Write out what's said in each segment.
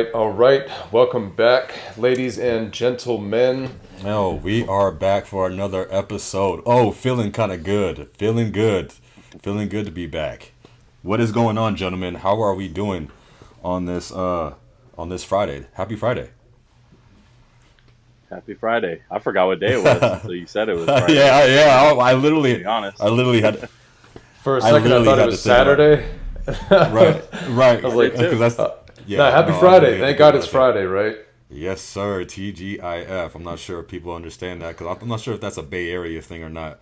all right. Welcome back, ladies and gentlemen. No, we are back for another episode. Oh, feeling kind of good. Feeling good. Feeling good to be back. What is going on, gentlemen? How are we doing on this Friday? Happy Friday. Happy Friday. I forgot what day it was until you said it was Friday. yeah. I To be honest. literally had, For a I second, I literally thought it had to was think about it. Saturday. Right. I was like, too. Because that's, no, happy no, I Friday. literally had to Thank think God it's about that. Friday, right? Yes, sir. TGIF. I'm not sure if people understand that because I'm not sure if that's a Bay Area thing or not.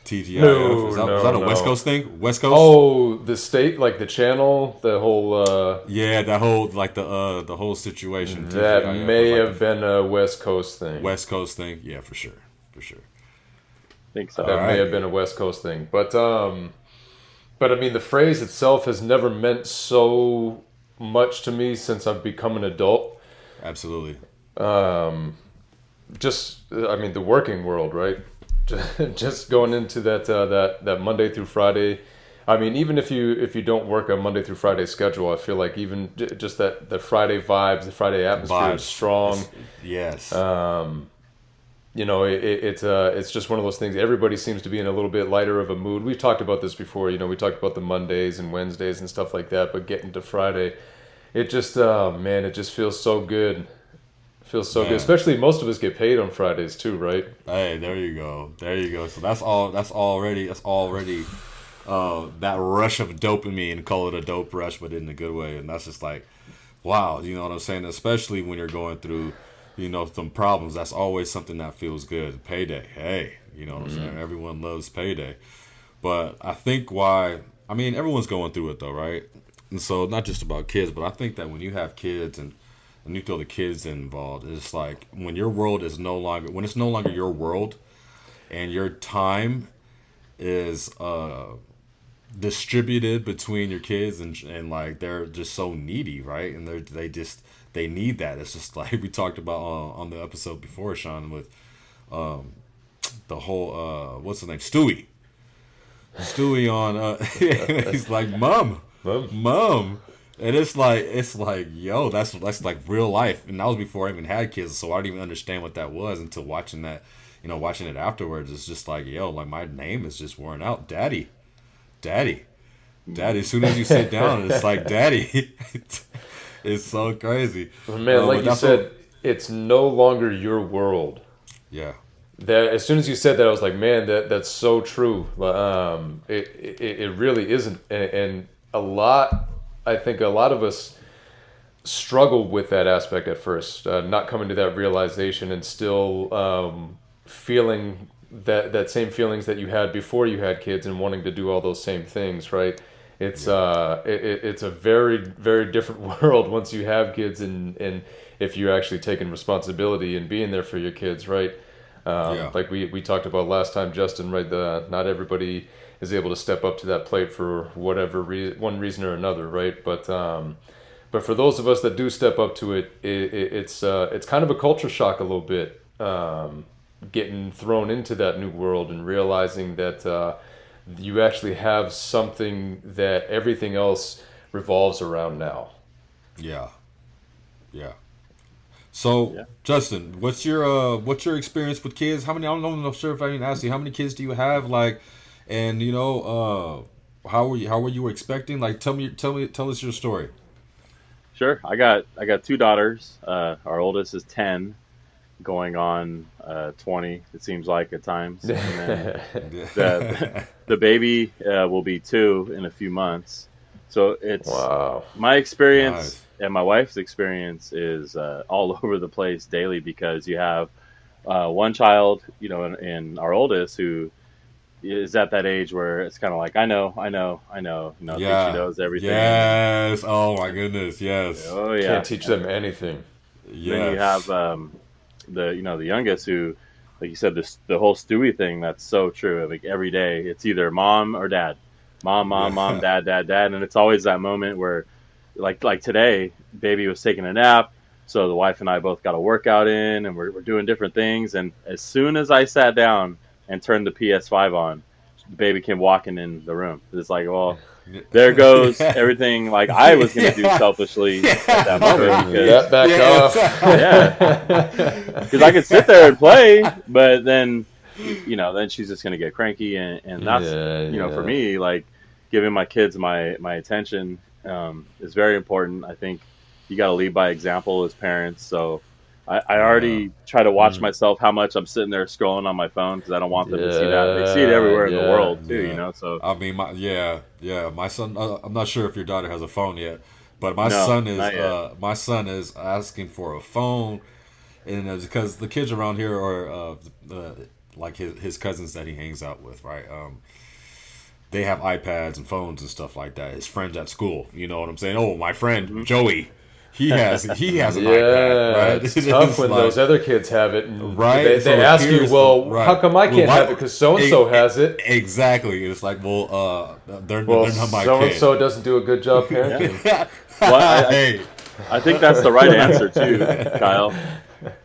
TGIF. No, Was that a West no. Coast thing? West Coast? Oh, the state, like the channel, the whole, Yeah, that whole the whole situation. that TGIF may was like have been a West Coast thing. West Coast thing. Yeah, for sure, for sure. I think so. That All may right. have been a West Coast thing. But I mean, the phrase itself has never meant so much to me since I've become an adult. Absolutely. I mean, the working world, right? Just going into that Monday through Friday. I mean, even if you don't work a Monday through Friday schedule, I feel like even just that the Friday vibes, the Friday atmosphere is Vibes. strong. Yes. It's just one of those things. Everybody seems to be in a little bit lighter of a mood. We've talked about this before. We talked about the Mondays and Wednesdays and stuff like that. But getting to Friday, it just man, it just feels so good. Feels so good. Man. Especially most of us get paid on Fridays too, right? Hey, there you go. There you go. So that's all. That's already. That rush of dopamine. Call it a dope rush, but in a good way. And that's just like, wow. You know what I'm saying? Especially when you're going through, some problems. That's always something that feels good. Payday. Hey, you know what I'm saying? Everyone loves payday. But I think everyone's going through it though, right? And so not just about kids, but I think that when you have kids and you throw the kids involved, it's like when when it's no longer your world and your time is distributed between your kids and like they're just so needy, right? And they need that. It's just like we talked about on the episode before, Sean, with the whole what's his name, Stewie on he's like mom. And it's like, yo, that's like real life. And that was before I even had kids, so I didn't even understand what that was until watching that, watching it afterwards. It's just like, yo, like my name is just worn out. Daddy. As soon as you sit down, it's like daddy. It's so crazy. Man, like you said, it's no longer your world. Yeah. That as soon as you said that, I was like, man, that's so true. It really isn't, and I think a lot of us struggle with that aspect at first, not coming to that realization and still feeling that same feelings that you had before you had kids and wanting to do all those same things, right? It's it's a very, very different world once you have kids and if you're actually taking responsibility and being there for your kids, right? Like we talked about last time, Justin, right? Not everybody is able to step up to that plate for whatever one reason or another, right? But for those of us that do step up to it, it's kind of a culture shock a little bit, getting thrown into that new world and realizing that you actually have something that everything else revolves around now. Yeah. So, Yeah. Justin, what's your experience with kids? How many? I don't know. I'm not sure if I even asked you how many kids do you have, like, and how were you expecting? Like, tell us your story. Sure. I got two daughters. Our oldest is 10, going on 20, it seems like at times. And then the baby will be 2 in a few months. So it's Wow. my experience Nice. and my wife's experience is all over the place daily because you have one child, and our oldest who is at that age where it's kind of like, I know, think she Yeah. knows everything. Yes. Oh my goodness. Yes. Oh yeah. Can't teach them anything. Then you have Yes. the youngest who, like you said, the whole Stewie thing. That's so true. Like every day, it's either mom or dad, mom, dad, and it's always that moment where, like today, baby was taking a nap, so the wife and I both got a workout in, and we're doing different things. And as soon as I sat down and turned the PS5 on, the baby came walking in the room. It's like, well, there goes everything like I was gonna do selfishly at that moment Turn because that back yeah, because I could sit there and play, but then then she's just gonna get cranky, and that's for Yeah. me, like giving my kids my attention is very important. I think you got to lead by example as parents. So I Yeah. already try to watch Mm. myself how much I'm sitting there scrolling on my phone because I don't want them to see that. They see it Yeah. everywhere in the Yeah. world too, Yeah. So I mean, my son. I'm not sure if your daughter has a phone yet, but no, not yet. my son is asking for a phone, and it's because the kids around here are like his cousins that he hangs out with, right? They have iPads and phones and stuff like that. His friends at school, you know what I'm saying? Oh, my friend Hmm. Joey, he has an iPad, Yeah, right? it's tough when like, those other kids have it, and right. So they it ask you, appears, well, right? how come I Well, can't have it? Because so and so has it. exactly. It's like, well, they're Well, not my so and kid. so doesn't do a good job Yeah. parenting. Well, Hey, I think that's the right answer too, Kyle.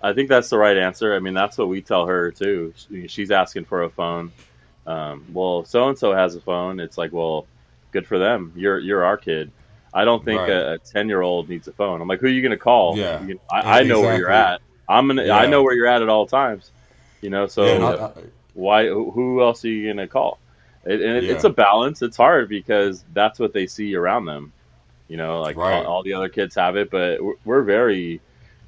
I think that's the right answer. I mean, that's what we tell her too. She's asking for a phone. Well, so and so has a phone. It's like, well, good for them. You're our kid. I don't think right? a 10-year-old needs a phone. I'm like, who are you gonna call? Yeah, I know where you're exactly. at. I know Yeah, where you're at all times. yeah, So Yep. why? Who else are you gonna call? It's yeah, a balance. It's hard because that's what they see around them. Like right. all the other kids have it, but we're very,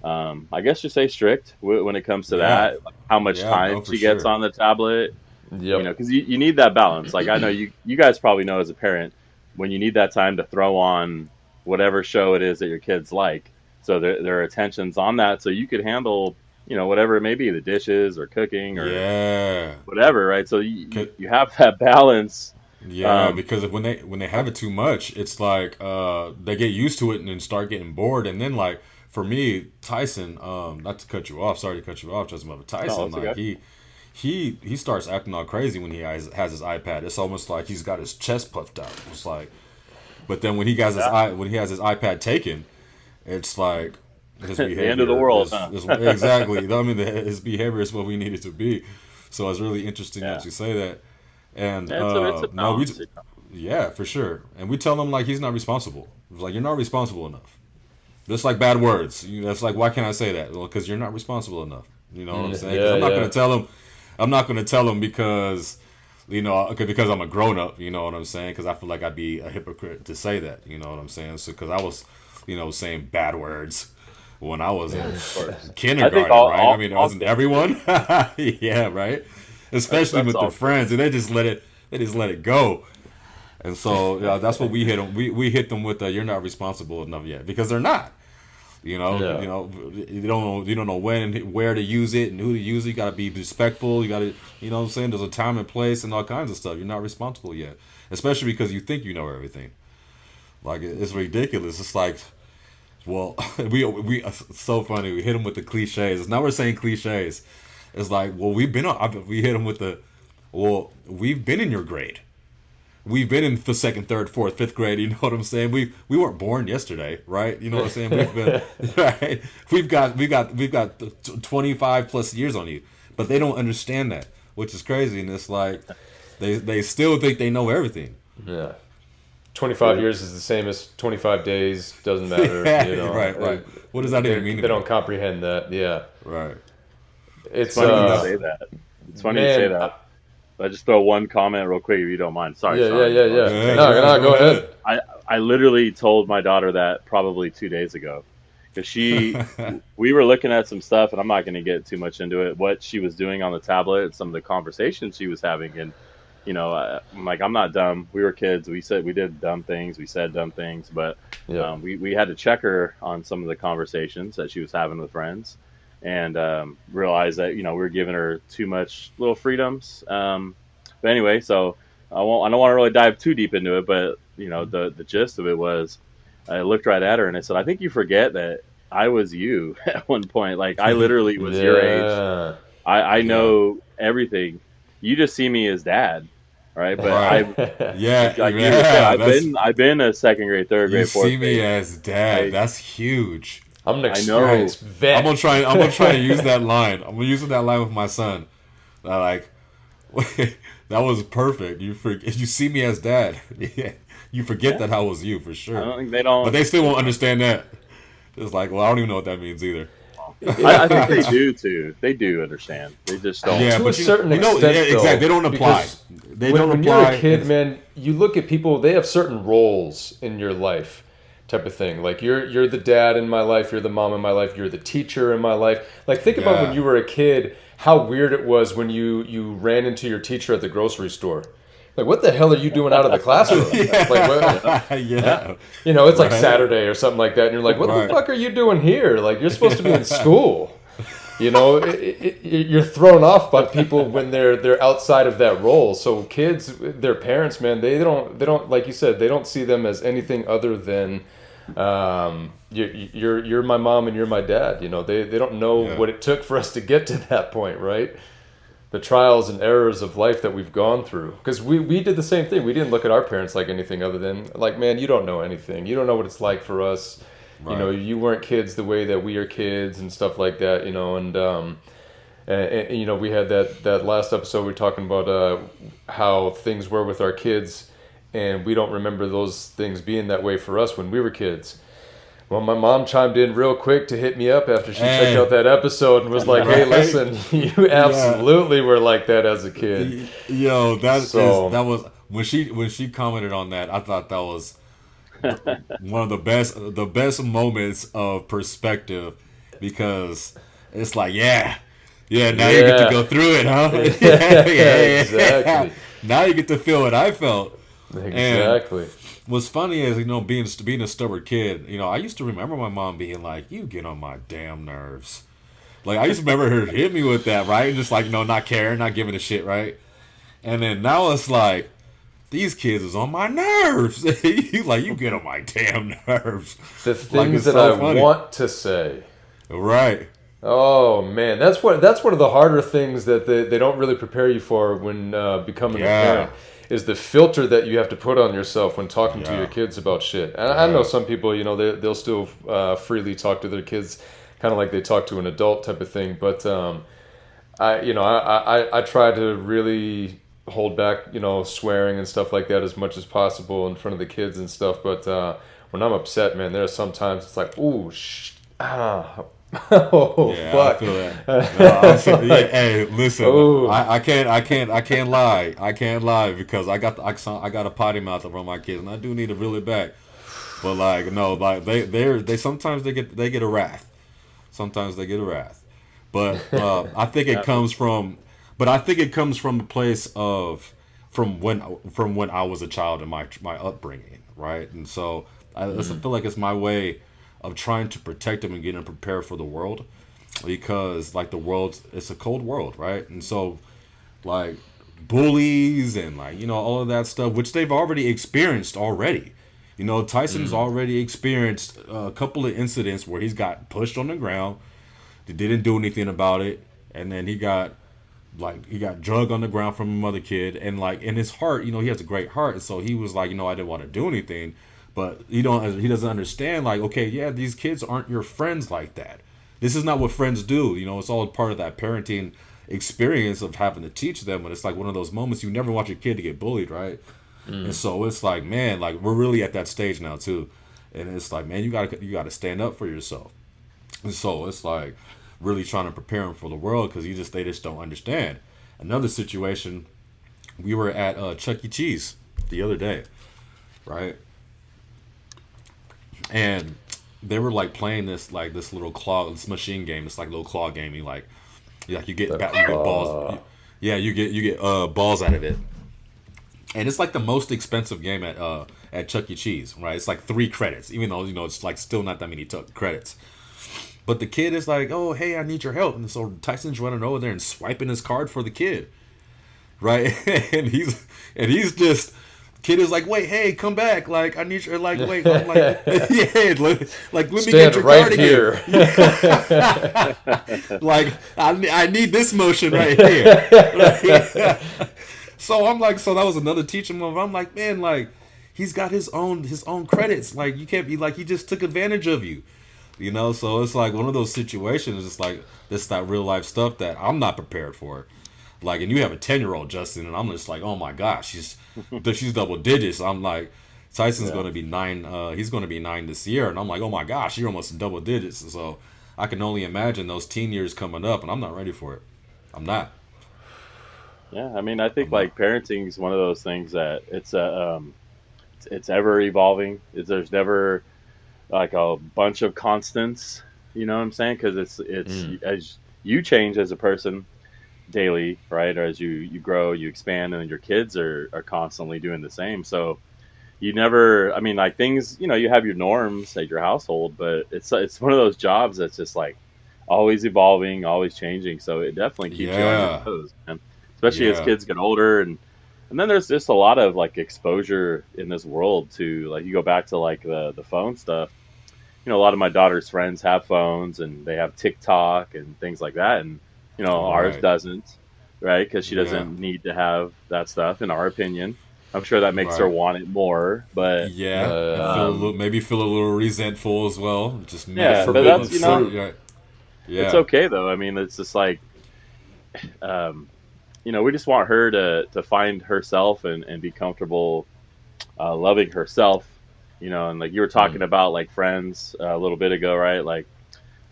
I guess you say strict when it comes to Yeah, that. Like how much yeah, time no, for she gets sure. on the tablet, Yep. because you need that balance. Like I know you guys probably know as a parent when you need that time to throw on whatever show it is that your kids like, so their attention's on that, so you could handle whatever it may be, the dishes or cooking or Yeah, whatever, right? So you, 'Cause- you have that balance. yeah, Um, because when they have it too much, it's like they get used to it and then start getting bored, and then like for me, Tyson, not to cut you off, sorry to cut you off, just but no, Tyson, it's like okay. he starts acting all crazy when he has his iPad. It's almost like he's got his chest puffed out. It's like, but then Yeah, when he has his iPad taken, it's like his the end of the behavior world, is, huh? is exactly. I mean, his behavior is what we need it to be. So it's really interesting Yeah. that you say that. And Yeah, it's a no, balance. yeah, for sure. And we tell him like he's not responsible. It's like you're not responsible enough. Just like bad words. That's like, why can't I say that? Well, because you're not responsible enough. You know what I'm saying? Because Yeah, I'm not going yeah. to tell him. I'm not going to tell him because, because I'm a grown up. You know what I'm saying? Because I feel like I'd be a hypocrite to say that. You know what I'm saying? So because I was, saying bad words when I was in Of course. I think kindergarten, right? I mean, it all wasn't kids do. everyone. Yeah, right. Especially That's with their all kids. friends, and they just let it go. And so that's what we hit them. We hit them with the "you're not responsible enough yet" because they're not. Yeah. You don't know when and where to use it and who to use it. You got to be respectful. You got to, what I'm saying. There's a time and place and all kinds of stuff. You're not responsible yet, especially because you think you know everything. Like it's ridiculous. It's like, well, we it's so funny. We hit them with the cliches. Now we're saying cliches. It's like, well, we hit them with the, well, we've been in your grade. We've been in the second, third, fourth, fifth grade. You know what I'm saying? We weren't born yesterday, right? You know what I'm saying? We've been right. We've got 25 plus years on you, but they don't understand that, which is crazy. And it's like they still think they know everything. Yeah. 25 years is the same as 25 days. Doesn't matter. Right. What does that even mean? They don't comprehend that. Yeah. Right. It's It's funny you say that. It's funny you say man. that. I just throw one comment real quick if you don't mind. Sorry, Yeah, yeah, Sean. yeah, yeah. No, go ahead. I literally told my daughter that probably 2 days ago because we were looking at some stuff, and I'm not going to get too much into it. What she was doing on the tablet, some of the conversations she was having, and I'm like, I'm not dumb. We were kids. We did dumb things. We said dumb things, but Yeah. we had to check her on some of the conversations that she was having with friends, and realized that we were giving her too much little freedoms. But anyway, so I don't want to really dive too deep into it, but the gist of it was, I looked right at her and I said, I think you forget that I was you at one point. Like I literally was your age. Yeah. I Yeah. know everything. You just see me as dad, right? But Right. Yeah. like you Yeah. said, That's I've been a second grade, third you grade, fourth see me grade. as dad. I That's huge. I'm an I know. experienced vet. I'm gonna try to use that line. I'm gonna use that line with my son. Like, That was perfect. You see me as dad. Yeah. You forget that I was you for I sure. don't think they don't. But they still won't understand that. It's like, well, I don't even know what that means either. I think they do too. They do understand. They just don't. Yeah, To a but certain you know, extent, yeah, though, exactly. They don't apply. because They when, don't when apply. you're a kid, man, you look at people. They have certain roles in your life, type of thing. Like you're the dad in my life. You're the mom in my life. You're the teacher in my life. Like think about when Yeah. you were a kid. How weird it was when you ran into your teacher at the grocery store. Like, what the hell are you doing out of the classroom? Like, what? Yeah. You know, it's like Right. Saturday or something like that, and you're like, what Right. the fuck are you doing here? Like, you're supposed to be in school. You know, you're thrown off by people when they're outside of that role. So kids, their parents, man, they don't like you said, they don't see them as anything other than you're my mom and you're my dad. You know, they don't know Yeah. what it took for us to get to that point, right? The trials and errors of life that we've gone through. Because we did the same thing. We didn't look at our parents like anything other than like, man, you don't know anything. You don't know what it's like for us. You know, Right. you weren't kids the way that we are kids and stuff like that. You know, and you know, we had that last episode we were talking about how things were with our kids, and we don't remember those things being that way for us when we were kids. Well, my mom chimed in real quick to hit me up after she checked Hey. out that episode and was like, "Hey, Right. listen, you absolutely were like that as a kid." Yo, So- that was when she commented on that. I thought that was one of the best moments of perspective, because it's like, yeah, now you get to Yeah. go through it, huh? Exactly. Now you get to feel what I felt. Exactly. What's funny is, you know, being a stubborn kid, you know, I used to remember my mom being like, "You get on my damn nerves." Like, I used to remember her hit me with that, right? And just like, you know, not caring, not giving a shit, right? And then now it's like, these kids is on my nerves. You get on my damn nerves. The Like, things it's that so I funny. want to say. Right. Oh man, that's one of the harder things that they don't really prepare you for when becoming a Yeah. parent, is the filter that you have to put on yourself when talking to Yeah. your kids about shit. And I know Yeah. some people, you know, they'll still freely talk to their kids, kind of like they talk to an adult type of thing. But I try to really hold back, you know, swearing and stuff like that as much as possible in front of the kids and stuff. But when I'm upset, man, there are sometimes it's like, ooh, oh Yeah, fuck. I feel that. No, yeah, hey, listen, Ooh. I can't lie. I can't lie because I got a potty mouth around my kids, and I do need to reel it back. But like, no, like they sometimes they get a wrath. Sometimes they get a wrath. But I think it comes from. But I think it comes from a place of from when I was a child and my upbringing, right? And so I feel like it's my way of trying to protect them and getting them prepared for the world, because like it's a cold world, right? And so like bullies and like, you know, all of that stuff, which they've already experienced already. You know, Tyson's already experienced a couple of incidents where he's got pushed on the ground, they didn't do anything about it, and then he got drugged on the ground from another kid, and like in his heart, you know, he has a great heart, and so he was like, you know, I didn't want to do anything, but he doesn't understand, like, okay, yeah, these kids aren't your friends like that. This is not what friends do, you know. It's all part of that parenting experience of having to teach them, but it's like one of those moments you never want your kid to get bullied, right? And so it's like, man, like we're really at that stage now too, and it's like, man, you gotta stand up for yourself. And so it's like really trying to prepare them for the world, because they just don't understand. Another situation, we were at Chuck E. Cheese the other day, right? And they were like playing this little this machine game. It's like a little claw game. You get balls. You get balls out of it. And it's like the most expensive game at Chuck E. Cheese, right? It's like 3 credits, even though, you know, it's like still not that many credits. But the kid is like, "Oh, hey, I need your help," and so Tyson's running over there and swiping his card for the kid, right? and he's just, kid is like, "Wait, hey, come back! Like, I need your, like, wait, I'm like, yeah, like let me get Stand your right card here. again." Like, I need this motion right here. So I'm like, so that was another teaching moment. I'm like, man, like he's got his own credits. Like, you can't be like, he just took advantage of you. You know, so it's like one of those situations. It's like that real life stuff that I'm not prepared for. Like, and you have a 10-year-old Justin, and I'm just like, oh my gosh, she's double digits. I'm like, Tyson's Yeah. going to be 9. He's going to be 9 this year, and I'm like, oh my gosh, you're almost in double digits. And so I can only imagine those teen years coming up, and I'm not ready for it. I'm not. Yeah, I mean, I think I'm not. like parenting is one of those things that it's ever evolving. There's never like a bunch of constants. You know what I'm saying? Because it's Mm. as you change as a person daily, right? Or as you grow, you expand, and your kids are constantly doing the same. So you never, I mean, like things, you have your norms at your household, but it's one of those jobs that's just like always evolving, always changing. So it definitely keeps you on your Yeah. toes, man. Especially as Yeah. kids get older, and then there's just a lot of like exposure in this world to like you go back to like the phone stuff. A lot of my daughter's friends have phones and they have TikTok and things like that, and ours Right. doesn't, right? Because she Yeah. doesn't need to have that stuff, in our opinion. I'm sure that makes her Right. want it more, but Yeah. And Uh, um, feel a little resentful as well. Just the yeah, mad. but forbidden that's fruit. Yeah. it's Yeah. okay though. I mean, it's just like um, we just want her to find herself and be comfortable loving herself. And like you were talking Mm. about like friends a little bit ago, right? Like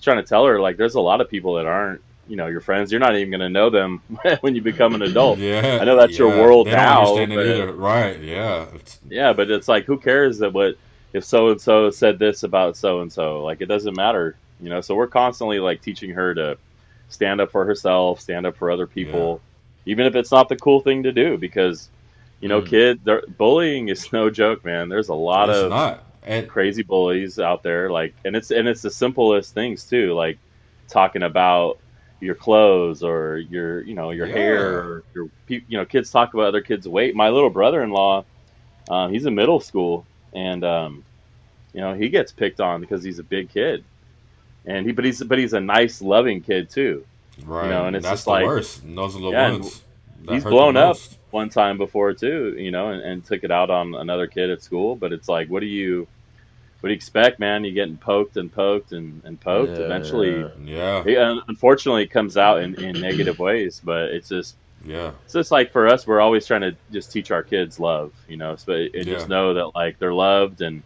trying to tell her like there's a lot of people that aren't your friends. You're not even going to know them when you become an adult. I Yeah. know that's your Yeah. world They don't now, understand it but either. Right. Yeah. yeah, but it's like who cares that what if so and so said this about so and so? Like it doesn't matter. So we're constantly like teaching her to stand up for herself, stand up for other Yeah. people, even if it's not the cool thing to do, because Mm. bullying is no joke, man. There's a lot It's of not. And crazy bullies out there, like, and it's the simplest things too, like talking about your clothes or your hair, yeah. or kids talk about other kids' weight. My little brother-in-law, he's in middle school, and he gets picked on because he's a big kid, and but he's a nice, loving kid too, Right. and And it's that's just the like, worst. And those are the yeah, and ones that he's hurt the blown up most. one time before too, and took it out on another kid at school. But it's like, what do you expect, man? You're getting poked and poked and poked. Eventually, Yeah. Yeah. unfortunately, it comes out in negative ways. But Yeah. it's just like for us, we're always trying to just teach our kids love, so and Yeah. just know that like they're loved, and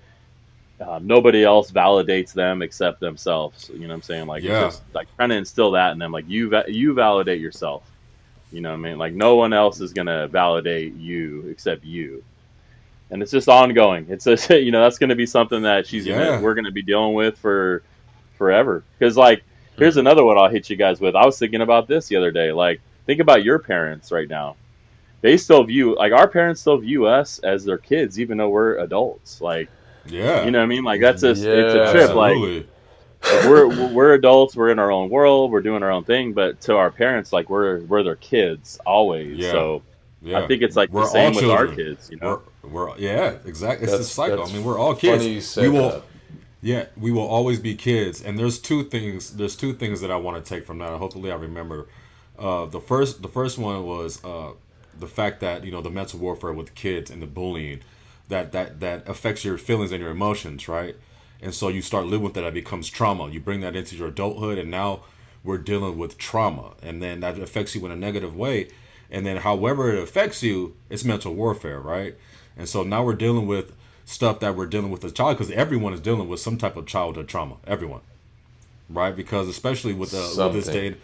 nobody else validates them except themselves. You know what I'm saying? Like it's Yeah. just like trying to instill that in them. Like you validate yourself. You know what I mean? Like no one else is gonna validate you except you, and it's just ongoing. It's a, that's going to be something that Yeah. we're gonna be dealing with for forever. Because like, here's Mm. another one I'll hit you guys with. I was thinking about this the other day. Like, think about your parents right now. They still view like our parents still view us as their kids, even though we're adults. Like, you Yeah. know what I mean? Like that's just it's a trip. Yeah. Like we're adults. We're in our own world. We're doing our own thing. But to our parents, like we're their kids always. Yeah. So I Yeah. think it's like the We're all same with our children. kids. We're yeah, exactly. It's this cycle. I That's mean, we're all kids. funny you We said will that. yeah, we will always be kids. And there's two things that I want to take from that. Hopefully I remember. The first one was the fact that, the mental warfare with kids and the bullying that affects your feelings and your emotions, right? And so you start living with that, it becomes trauma. You bring that into your adulthood, and now we're dealing with trauma, and then that affects you in a negative way. And then, however it affects you, it's mental warfare, right? And so now we're dealing with stuff that we're dealing with as a child, because everyone is dealing with some type of childhood trauma. Everyone, right? Because especially with this Something. day,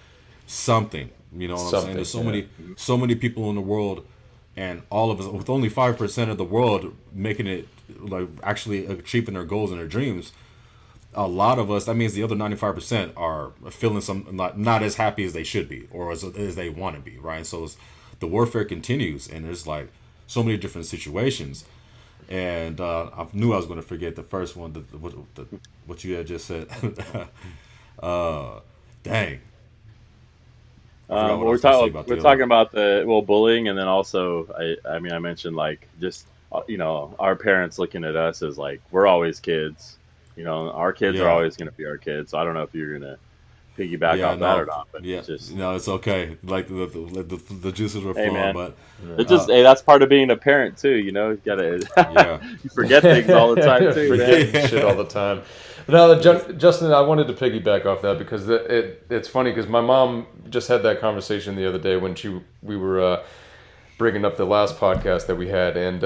something. You know what I'm saying? Something. There's Yeah. so many people in the world, and all of us, with only 5% of the world making it, like actually achieving their goals and their dreams. A lot of us, that means the other 95% are feeling not as happy as they should be, or as they want to be, right? So the warfare continues, and there's like so many different situations. And I knew I was going to forget the first one, what you had just said. uh, Dang, I forgot what I We're was going to say talking about we're the other talking one. about the bullying, and then also I mean I mentioned like just our parents looking at us as like we're always kids. Our kids are Yeah, always going to be our kids. So I don't know if you're gonna piggyback yeah, off that or no, not, but yeah, it's just no, it's okay. Like the juices were hey flowing, man, but it's Yeah. just uh, hey that's part of being a parent too. You gotta yeah, you forget things all the time too, man. Forgetting shit all yeah, the time. No, Justin, I wanted to piggyback off that because it's funny because my mom just had that conversation the other day when we were bringing up the last podcast that we had, and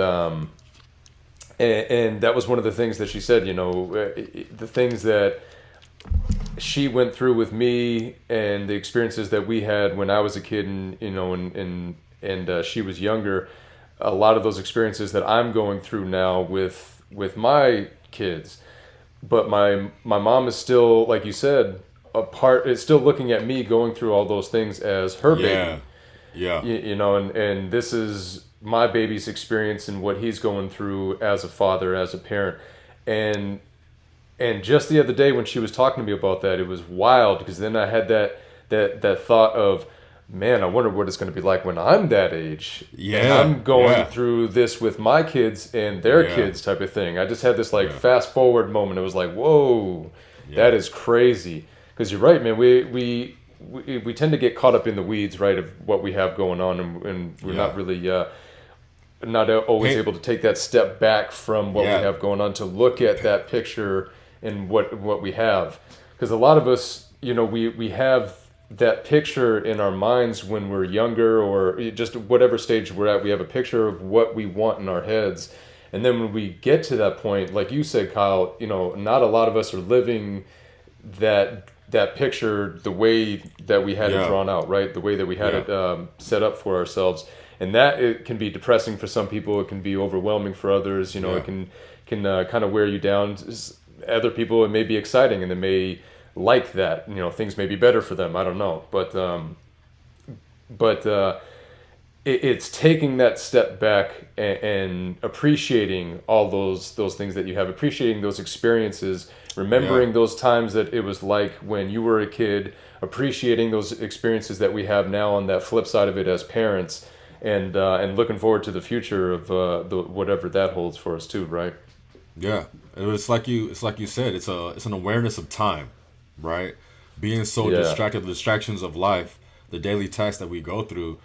that was one of the things that she said. The things that she went through with me and the experiences that we had when I was a kid, and she was younger. A lot of those experiences that I'm going through now with my kids. But my mom is still, like you said, is still looking at me going through all those things as her baby. Yeah. And this is my baby's experience and what he's going through as a father, as a parent. And just the other day when she was talking to me about that, it was wild because then I had that thought of, man, I wonder what it's going to be like when I'm that age. Yeah. And I'm going through this with my kids and their kids type of thing. I just had this fast forward moment. It was like, whoa, that is crazy. Because you're right, man. We tend to get caught up in the weeds, right, of what we have going on. And we're not really, not always able to take that step back from what we have going on to look at that picture and what we have. Because a lot of us, we have that picture in our minds when we're younger or just whatever stage we're at. We have a picture of what we want in our heads, and then when we get to that point, like you said, Kyle, not a lot of us are living that picture the way that we had it drawn out, right? The way that we had it set up for ourselves, and that it can be depressing for some people. It can be overwhelming for others. It can kind of wear you down. Other people, it may be exciting, and they may like that, things may be better for them. I don't know, but it's taking that step back and appreciating all those things that you have, appreciating those experiences, remembering those times that it was like when you were a kid, appreciating those experiences that we have now on that flip side of it as parents, and looking forward to the future of whatever that holds for us too, right? Yeah, it's like you said, it's an awareness of time. Right, being so distracted, the distractions of life, the daily tasks that we go through,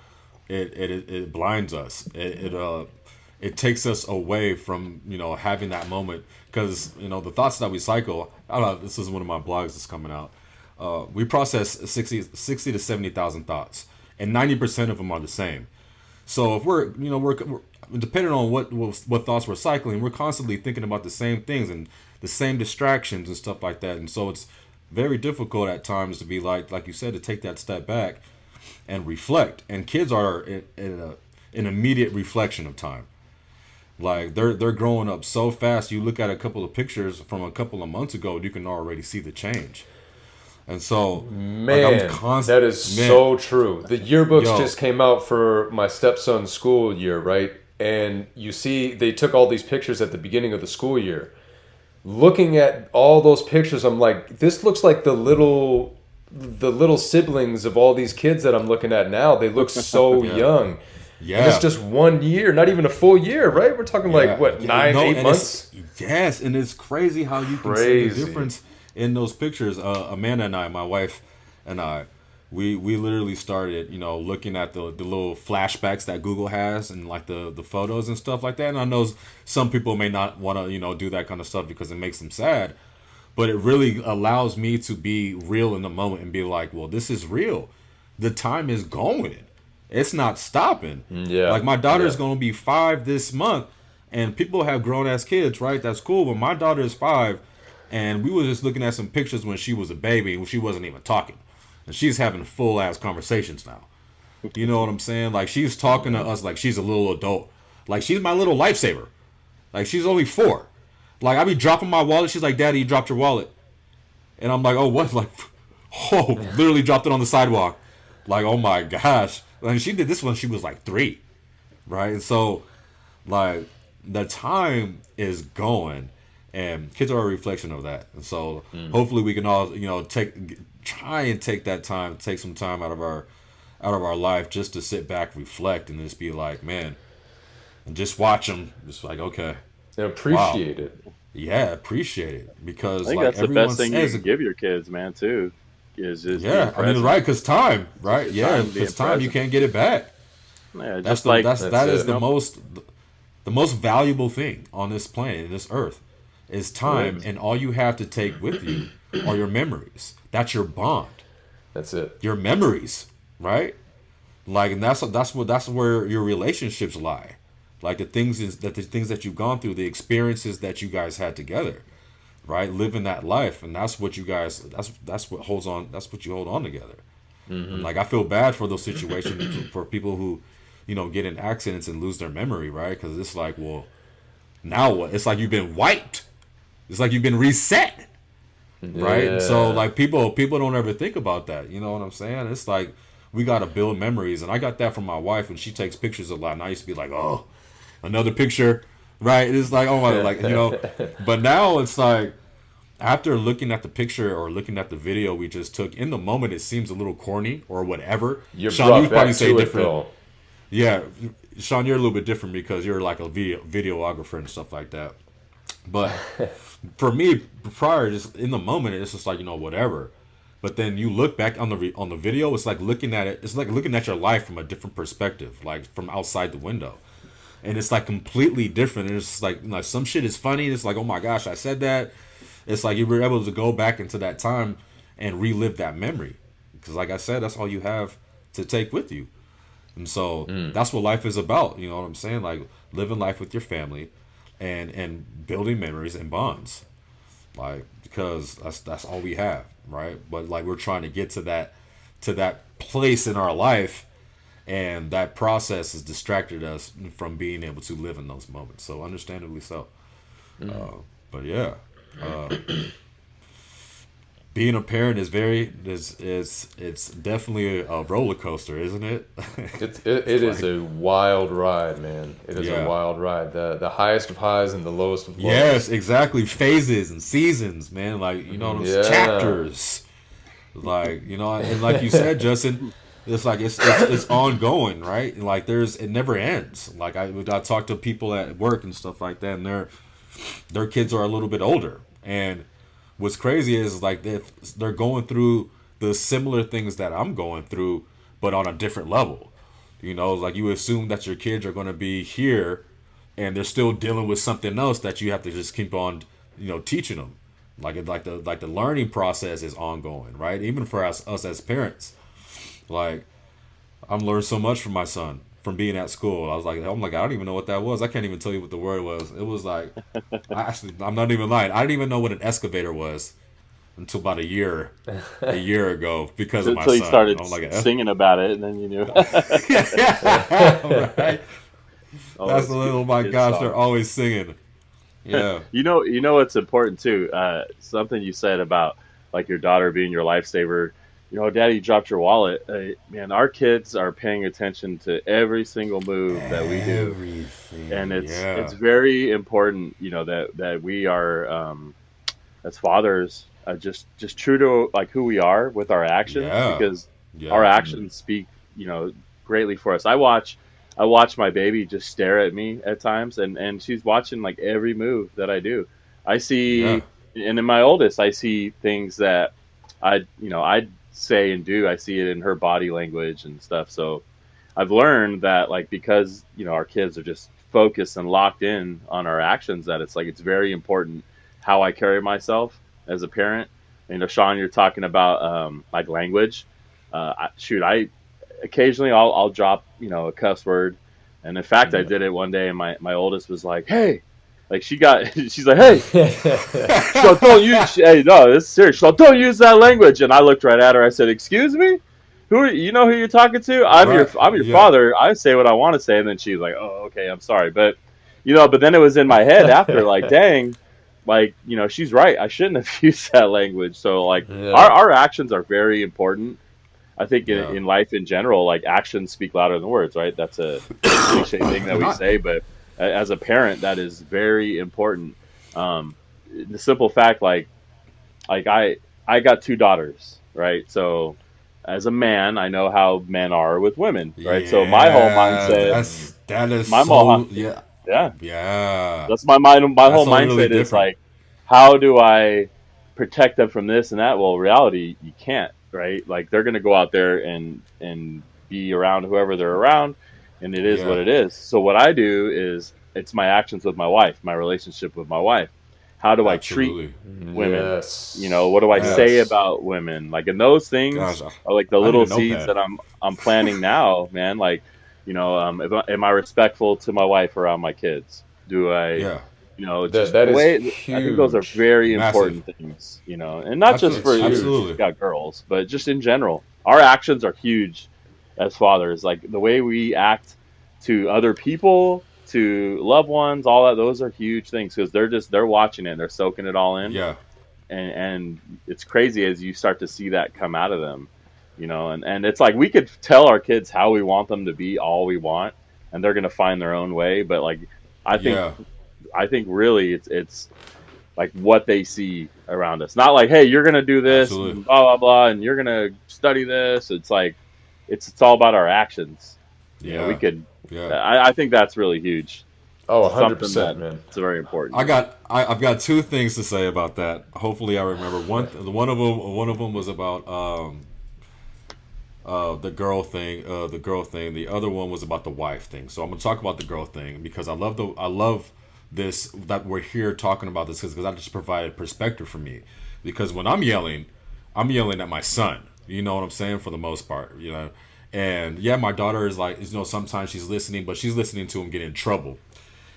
it blinds us. It takes us away from having that moment because the thoughts that we cycle. I don't know. This is one of my blogs that's coming out. We process 60 to 70,000 thoughts, and 90% of them are the same. So if we're depending on what thoughts we're cycling, we're constantly thinking about the same things and the same distractions and stuff like that, and so it's very difficult at times to be like you said, to take that step back and reflect. And kids are an immediate reflection of time. Like they're growing up so fast. You look at a couple of pictures from a couple of months ago, you can already see the change. And so, man, that is so true. The yearbooks just came out for my stepson's school year, right? And you see, they took all these pictures at the beginning of the school year. Looking at all those pictures, I'm like, this looks like the little siblings of all these kids that I'm looking at now. They look so young. Yeah. And it's just 1 year, not even a full year, right? We're talking like, what, 8 months? Yes, and it's crazy how you can see the difference in those pictures. Amanda and I, my wife and I, we literally started, looking at the little flashbacks that Google has and like the photos and stuff like that. And I know some people may not want to, do that kind of stuff because it makes them sad. But it really allows me to be real in the moment and be like, well, this is real. The time is going. It's not stopping. Yeah. Like my daughter's going to be 5 this month, and people have grown ass kids, right? That's cool. But my daughter is 5, and we were just looking at some pictures when she was a baby, when she wasn't even talking. And she's having full ass conversations now. You know what I'm saying? Like she's talking to us like she's a little adult. Like she's my little lifesaver. Like she's only 4. Like I be dropping my wallet. She's like, "Daddy, you dropped your wallet." And I'm like, "Oh, what?" Like, oh, literally dropped it on the sidewalk. Like, oh my gosh. And she did this when she was like 3, right? And so, like, the time is going, and kids are a reflection of that. And so, hopefully, we can all, try and take that time, take some time out of our life just to sit back, reflect, and just be like, man, and just watch them. Just like, okay, and appreciate it. Yeah, appreciate it, because I think that's the best thing you can give your kids, man. Too is right, because time, right? Because time you can't get it back. Yeah, that is the most valuable thing on this planet, this earth, is It time, is. and all you have to take with you are your memories. That's your bond. That's it. Your memories, right? Like, and that's where your relationships lie. Like the things that you've gone through, the experiences that you guys had together, right? Living that life, and that's what you guys. That's what holds on. That's what you hold on together. And Mm-hmm. like I feel bad for those situations for people who, get in accidents and lose their memory, right? Because it's like, well, now what? It's like you've been wiped. It's like you've been reset, right? And so Yeah. like people don't ever think about that. You know what I'm saying? It's like we gotta build memories, and I got that from my wife when she takes pictures a lot. And I used to be like, oh, another picture, right? It's like, oh my, like But now it's like after looking at the picture or looking at the video we just took, in the moment it seems a little corny or whatever. You're Sean, you brought would probably back say to it different. though. Yeah, Sean, you're a little bit different because you're like a videographer and stuff like that. But for me, prior, just in the moment, it's just like whatever. But then you look back on the video, it's like looking at it. It's like looking at your life from a different perspective, like from outside the window, and it's like completely different. And it's like some shit is funny. It's like, oh my gosh, I said that. It's like you were able to go back into that time and relive that memory, because like I said, that's all you have to take with you. And so that's what life is about. You know what I'm saying? Like living life with your family, and building memories and bonds. Like because that's all we have, right? But like we're trying to get to that place in our life, and that process has distracted us from being able to live in those moments. So understandably so. But yeah, uh, being a parent is it's definitely a roller coaster, isn't it? It is a wild ride, man. It is a Yeah. wild ride. The highest of highs and the lowest of Yes, lows. exactly. Phases and seasons, man. Like Yeah. chapters. Like and like you said, Justin, it's like it's ongoing, right? And like it never ends. Like I talk to people at work and stuff like that, and their kids are a little bit older, and what's crazy is like they're going through the similar things that I'm going through, but on a different level. Like you assume that your kids are going to be here, and they're still dealing with something else that you have to just keep on, teaching them. Like the learning process is ongoing, right? Even for us as parents, like I'm learned so much from my son from being at school. I was like, oh my god, I don't even know what that was. I can't even tell you what the word was. It was like, I'm not even lying. I didn't even know what an excavator was until about a year ago because of my Until you son. started I'm like, singing about it, and then you knew. yeah, right. That's Always a good, little. My good gosh, they're song. always singing. Yeah, You know what's important too. Something you said about like your daughter being your lifesaver. Daddy dropped your wallet. Man, our kids are paying attention to every single move that we do, and everything. it's Yeah, very important. That we are as fathers just true to like who we are with our actions, yeah, because our yeah. actions speak greatly for us. I watch my baby just stare at me at times, and she's watching like every move that I do. I Yeah, see, and in my oldest, I see things that I say and do. I see it in her body language and stuff. So I've learned that like because our kids are just focused and locked in on our actions, that it's very important how I carry myself as a parent. Sean, you're talking about like language. I occasionally I'll drop a cuss word, and in fact I Yeah. did it one day, and my oldest was like, "Hey," like she's like, "Hey, so don't use hey no, this is serious. So don't use that language." And I looked right at her. I said, "Excuse me, you know who you're talking to? right. I'm your Yeah, father. I say what I want to say." And then she's like, "Oh, okay, I'm sorry," but then it was in my head after, like, dang, like she's right. I shouldn't have used that language. So like Yeah. our actions are very important. I think yeah. in life in general, like actions speak louder than words, right? That's a cliche thing that And we I, say, but as a parent, that is very important. Um, the simple fact, like I got two daughters, right? So as a man, I know how men are with women, right? So my whole yeah, mindset, that is my mo, so. Yeah, yeah, yeah. that's my mind. My That's whole totally mindset is different. like, how do I protect them from this and that? Well, reality, you can't, right? Like they're going to go out there and be around whoever they're around, and it is what Yeah, it is. So what I do is it's my actions with my wife, my relationship with my wife. How do I treat Absolutely. women? Yes. You know, what do I say Yes. about women? Like, and those Gosh, things are like the I need little a seeds notepad. that I'm planting now, man. Like, you know, am I respectful to my wife around my kids? Do I, Yeah, you know, That just that the is way I think those are huge. very massive. important things, you know, and not just Absolutely, It's for if huge. you've absolutely. got girls, but just in general. Our actions are huge as fathers. Like the way we act to other people, to loved ones, all that. Those are huge things because they're watching it, and they're soaking it all in, Yeah, and it's crazy as you start to see that come out of them, you know, and it's like we could tell our kids how we want them to be all we want, and they're gonna find their own way. But like I think yeah, I think really it's like what they see around us. Not like, hey, you're gonna do this absolutely. and blah blah blah, and you're gonna study this. It's like it's all about our actions. You know, we Yeah, could. yeah. I think that's really huge. Oh, Something 100%, man. that's very important. I've got two things to say about that. Hopefully, I remember one of them was about the girl thing. The girl thing. The other one was about the wife thing. So I'm gonna talk about the girl thing because I love this that we're here talking about this because I just provided perspective for me. Because when I'm yelling at my son. You know what I'm saying, for the most part. You know, and yeah, my daughter is like, you know, sometimes she's listening, but she's listening to him get in trouble.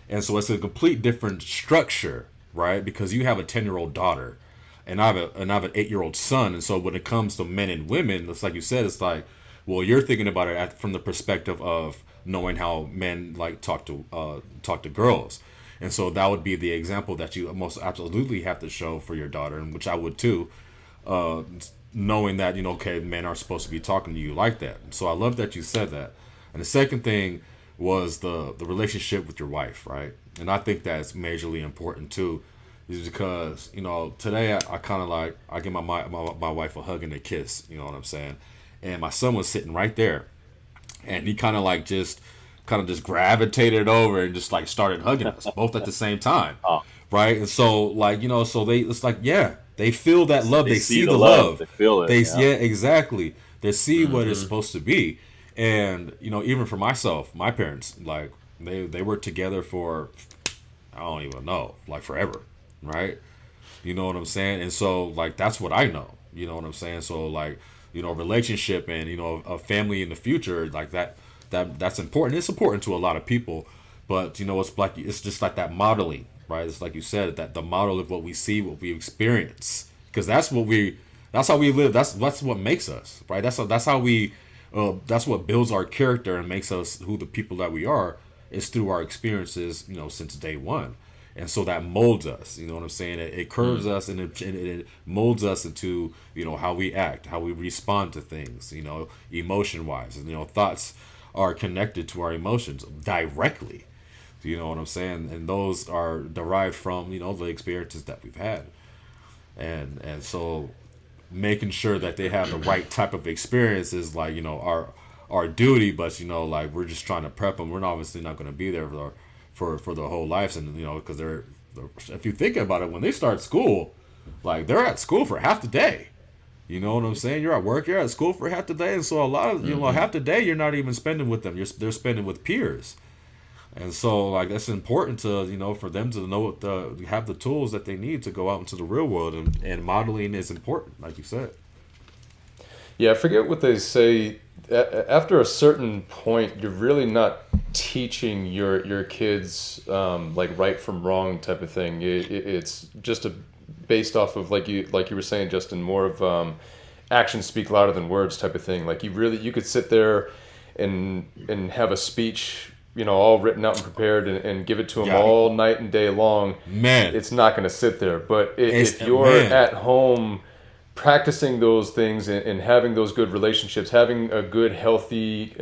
And so it's a complete different structure, right? Because you have a 10-year-old daughter, and I have an 8-year-old son. And so when it comes to men and women, it's like you said, it's like, well, you're thinking about it from the perspective of knowing how men like talk to girls. And so that would be the example that you most absolutely have to show for your daughter, and which I would too, uh, knowing that, you know, okay, men are supposed to be talking to you like that. So I love that you said that. And the second thing was the relationship with your wife, right? And I think that's majorly important too, is because, you know, today I kind of like I give my wife a hug and a kiss, you know what I'm saying? And my son was sitting right there, and he kind of just gravitated over and just like started hugging us both at the same time, Oh, right? And so, like, you know, so it's like, yeah, they feel that love, they they see see the the love, love, they feel it. Yeah. yeah, exactly, they see what it's Mm-hmm. supposed to be. And, you know, even for myself, my parents, like, they were together for, I don't even know, like forever, right? You know what I'm saying? And so, like, that's what I know. You know what I'm saying? So, like, you know, relationship and, you know, a family in the future, like that's important. It's important to a lot of people, but, you know, it's like, it's just like that modeling, right? It's like you said, that the model of what we see, what we experience, because that's how we live. That's what makes us, right? That's how we, that's what builds our character and makes us who the people that we are, is through our experiences, you know, since day one. And so that molds us, you know what I'm saying? It curves us, and it molds us into, you know, how we act, how we respond to things, you know, emotion wise. And, you know, thoughts are connected to our emotions directly. You know what I'm saying? And those are derived from, you know, the experiences that we've had. And so making sure that they have the right type of experience is, like, you know, our duty. But, you know, like, we're just trying to prep them. We're obviously not going to be there for their whole lives. And, you know, because if you think about it, when they start school, like, they're at school for half the day. You know what I'm saying? You're at work, you're at school for half the day. And so a lot of, you know, Mm-hmm. half the day you're not even spending with them. They're spending with peers. And so, like, that's important to, you know, for them to know have the tools that they need to go out into the real world. And modeling is important, like you said. Yeah, I forget what they say. After a certain point, you're really not teaching your kids like right from wrong type of thing. It's just based off of, like you were saying, Justin, more of actions speak louder than words type of thing. Like, you could sit there and have a speech, you know, all written out and prepared, and give it to them Yeah, all night and day long. man, It's not going to sit there. But it's if you're man, at home practicing those things, and having those good relationships, having a good, healthy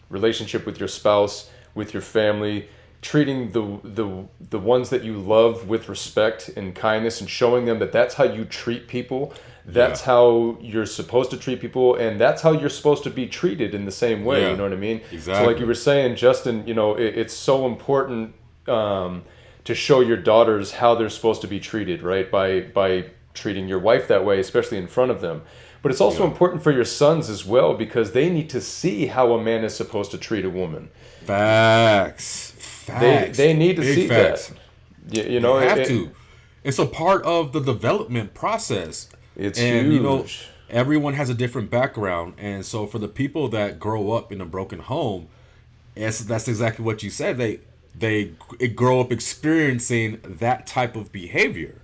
relationship with your spouse, with your family, treating the ones that you love with respect and kindness, and showing them that that's how you treat people. yeah, That's how you're supposed to treat people, and that's how you're supposed to be treated in the same way. You yeah, know what I mean? So, like you exactly, were saying, Justin, you know, it's so important to show your daughters how they're supposed to be treated, right? By treating your wife that way, especially in front of them. But it's also yeah, important for your sons as well, because they need to see how a man is supposed to treat a woman. facts, They facts, they need to big see that. facts. You They know, have to. it's a part of the development process. It's And huge. everyone has a different background, and so for the people that grow up in a broken home, that's exactly what you said. They grow up experiencing that type of behavior,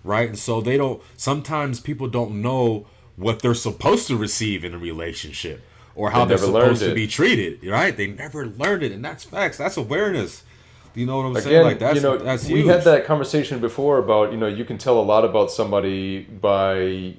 right? And so they don't. Sometimes people don't know what they're supposed to receive in a relationship or They how they're never learned supposed to it. be treated, right? They never learned it, and that's facts. That's awareness. You know what I'm saying? Again, Like that's we huge. had that conversation before about, you can tell a lot about somebody by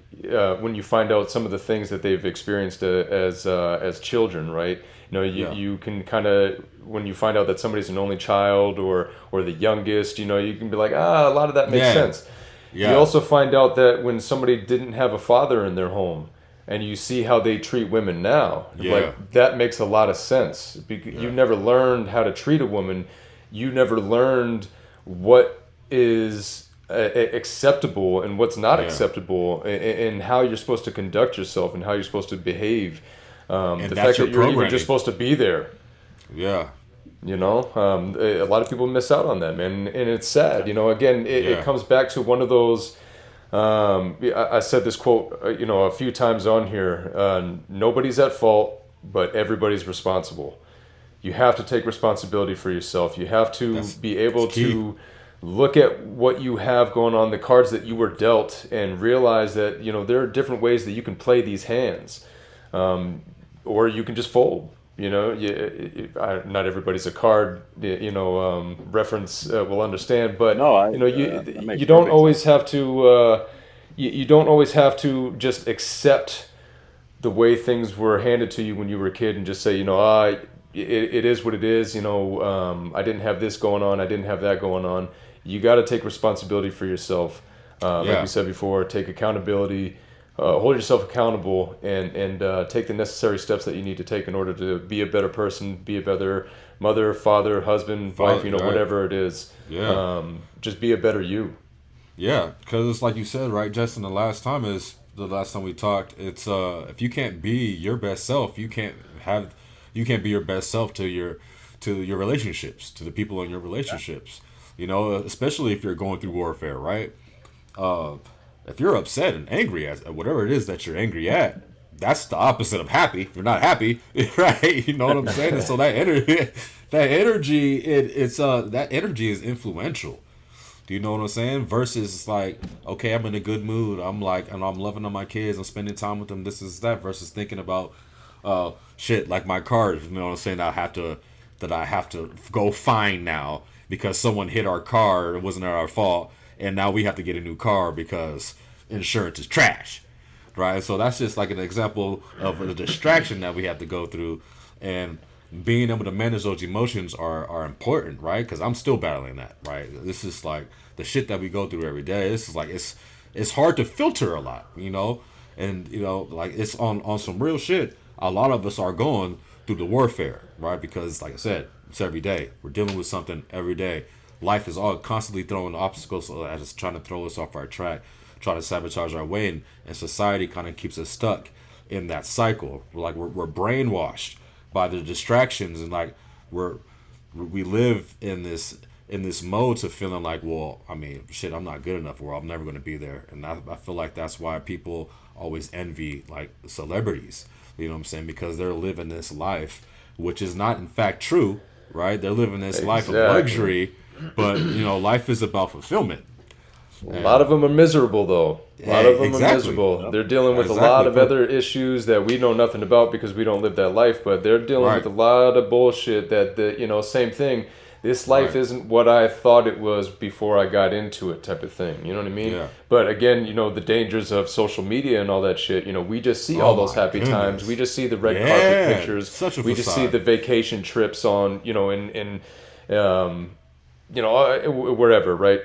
when you find out some of the things that they've experienced as children, right? Yeah. You can kind of, when you find out that somebody's an only child or the youngest, you can be like, a lot of that makes Yeah. sense. Yeah. You also find out that when somebody didn't have a father in their home, and you see how they treat women now, Yeah. like that makes a lot of sense. Because you never learned how to treat a woman. You never learned what is acceptable and what's not Yeah. acceptable, and how you're supposed to conduct yourself and how you're supposed to behave. And The that's fact your that you're even programming. just supposed to be there. Yeah. A lot of people miss out on that, man, and it's sad. Again, Yeah. it comes back to one of those. I said this quote, a few times on here. Nobody's at fault, but everybody's responsible. You have to take responsibility for yourself. You have to be able that's key. to look at what you have going on, the cards that you were dealt, and realize that there are different ways that you can play these hands, or you can just fold. Not everybody's a card, reference will understand, but No, that makes you don't perfect always have to. You don't always have to just accept the way things were handed to you when you were a kid and just say, it is what it is. I didn't have this going on. I didn't have that going on. You got to take responsibility for yourself. Like Yeah. we said before, take accountability, hold yourself accountable, and take the necessary steps that you need to take in order to be a better person, be a better mother, father, husband, wife, Right. whatever it is. Yeah. Just be a better you. Yeah, because it's like you said, right, Justin. The last time we talked. It's if you can't be your best self, you can't be your best self to your relationships, to the people in your relationships. Especially if you're going through warfare, right? If you're upset and angry at whatever it is that you're angry at, that's the opposite of happy. You're not happy, right? You know what I'm saying? And so that energy, that energy is influential. Do you know what I'm saying? Versus it's like, okay, I'm in a good mood. I'm loving on my kids. I'm spending time with them. This is that. Versus thinking about, shit, like my car. You know what I'm saying? That I have to go fine now because someone hit our car. It wasn't our fault, and now we have to get a new car because insurance is trash, right? So that's just like an example of a distraction that we have to go through, and being able to manage those emotions are important, right? Because I'm still battling that, right? This is like the shit that we go through every day. This is like it's hard to filter a lot, and like it's on some real shit. A lot of us are going through the warfare, right? Because like I said, it's every day. We're dealing with something every day. Life is all constantly throwing obstacles at us, trying to throw us off our track, trying to sabotage our way, and society kind of keeps us stuck in that cycle. We're brainwashed by the distractions, and like we live in this mode to feeling like, well, I mean, shit, I'm not good enough, or I'm never going to be there. And I feel like that's why people always envy like celebrities. You know what I'm saying? Because they're living this life, which is not in fact true, right? They're living this life of Exactly. luxury, but life is about fulfillment. A lot of them are miserable, though. A lot of them are Exactly. miserable. They're dealing with a Exactly. lot of other issues that we know nothing about because we don't live that life. But they're dealing Right. with a lot of bullshit that same thing. This life Right. isn't what I thought it was before I got into it, type of thing. You know what I mean? Yeah. But again, the dangers of social media and all that shit. We just see all those my happy goodness. times. We just see the red Yeah, carpet pictures. such a We just see facade. the vacation trips on, wherever, right?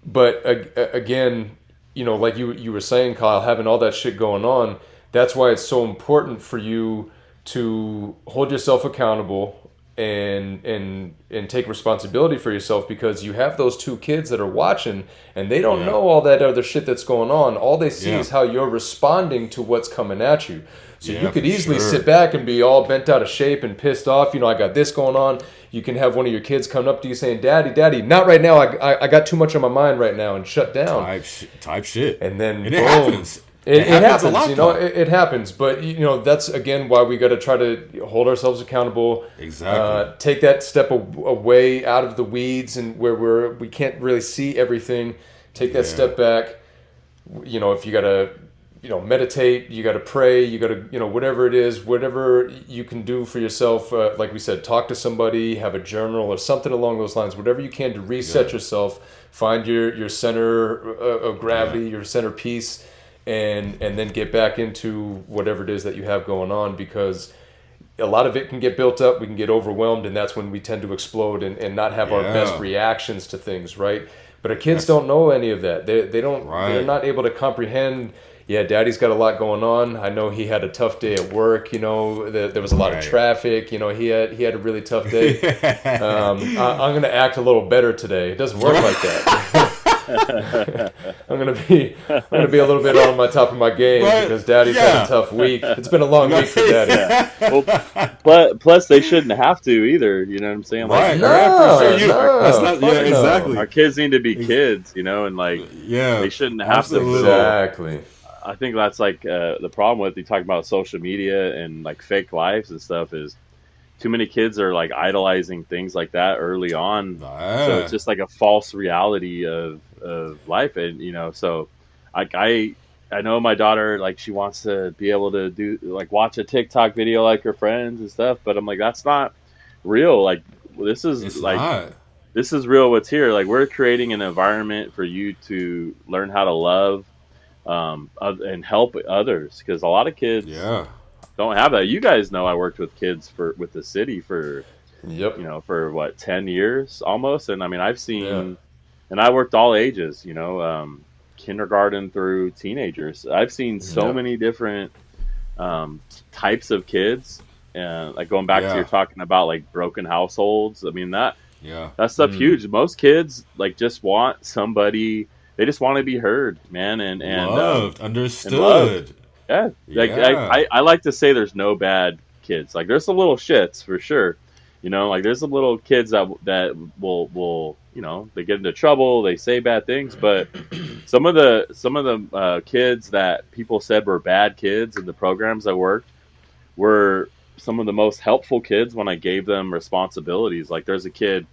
But again, like you were saying, Kyle, having all that shit going on, that's why it's so important for you to hold yourself accountable and take responsibility for yourself, because you have those two kids that are watching and they don't Yeah. know all that other shit that's going on. All they see Yeah. is how you're responding to what's coming at you. So Yeah, you could for easily sure. sit back and be all bent out of shape and pissed off. I got this going on. You can have one of your kids coming up to you saying, "Daddy, Daddy, not right now. I got too much on my mind right now," and shut down. Type shit. And then And boom. it happens. It happens, a lot, though. it happens. But, that's, again, why we got to try to hold ourselves accountable. Exactly. Take that step away out of the weeds and where we can't really see everything. Take that step back. If you got to, meditate, you got to pray, you got to, whatever it is, whatever you can do for yourself. Like we said, talk to somebody, have a journal or something along those lines. Whatever you can to reset yourself, find your center of gravity, your center peace. And then get back into whatever it is that you have going on, because a lot of it can get built up. We can get overwhelmed, and that's when we tend to explode and not have our best reactions to things, right? But our kids don't know any of that. They don't. Right. They're not able to comprehend. Yeah, Daddy's got a lot going on. I know he had a tough day at work. There was a lot of traffic. He had a really tough day. I'm going to act a little better today. It doesn't work like that. I'm gonna be a little bit on my top of my game because Daddy's had a tough week. It's been a long week for Daddy. Yeah. Well, plus they shouldn't have to either. You know what I'm saying? Right. Exactly. Our kids need to be kids, and they shouldn't have to. Exactly. I think that's the problem with you talking about social media and fake lives and stuff is too many kids are idolizing things like that early on. So it's just a false reality of life. And, so I know my daughter, she wants to be able to do watch a TikTok video like her friends and stuff. But I'm that's not real. This is this is real. What's here. We're creating an environment for you to learn how to love and help others, because a lot of kids don't have that. You guys know I worked with kids with the city for for what 10 years almost, and I've seen and I worked all ages, kindergarten through teenagers. I've seen so many different types of kids, and going back to you're talking about broken households. That stuff huge. Most kids just want somebody. They just want to be heard, man, and loved, understood. And loved. Yeah, I like to say there's no bad kids. There's some little shits for sure. There's some little kids that will they get into trouble, they say bad things, but some of the kids that people said were bad kids in the programs I worked were some of the most helpful kids when I gave them responsibilities. There's a kid,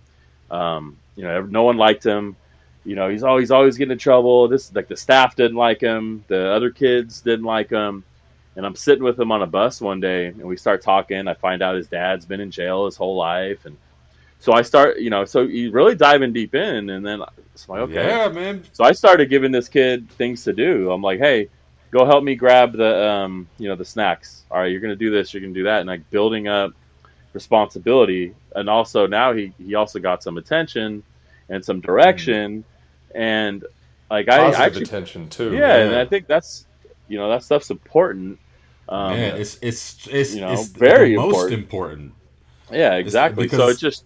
no one liked him. He's always getting in trouble. This the staff didn't like him. The other kids didn't like him. And I'm sitting with him on a bus one day, and we start talking. I find out his dad's been in jail his whole life, and so I start, so you really diving deep in, and then it's okay, yeah, man. So I started giving this kid things to do. I'm hey, go help me grab the, the snacks. All right, you're gonna do this, you're gonna do that, and building up responsibility. And also now he also got some attention and some direction. And I actually attention too. Yeah, and I think that's that stuff's important. Man, it's very the most important. important. Yeah, exactly. So it's just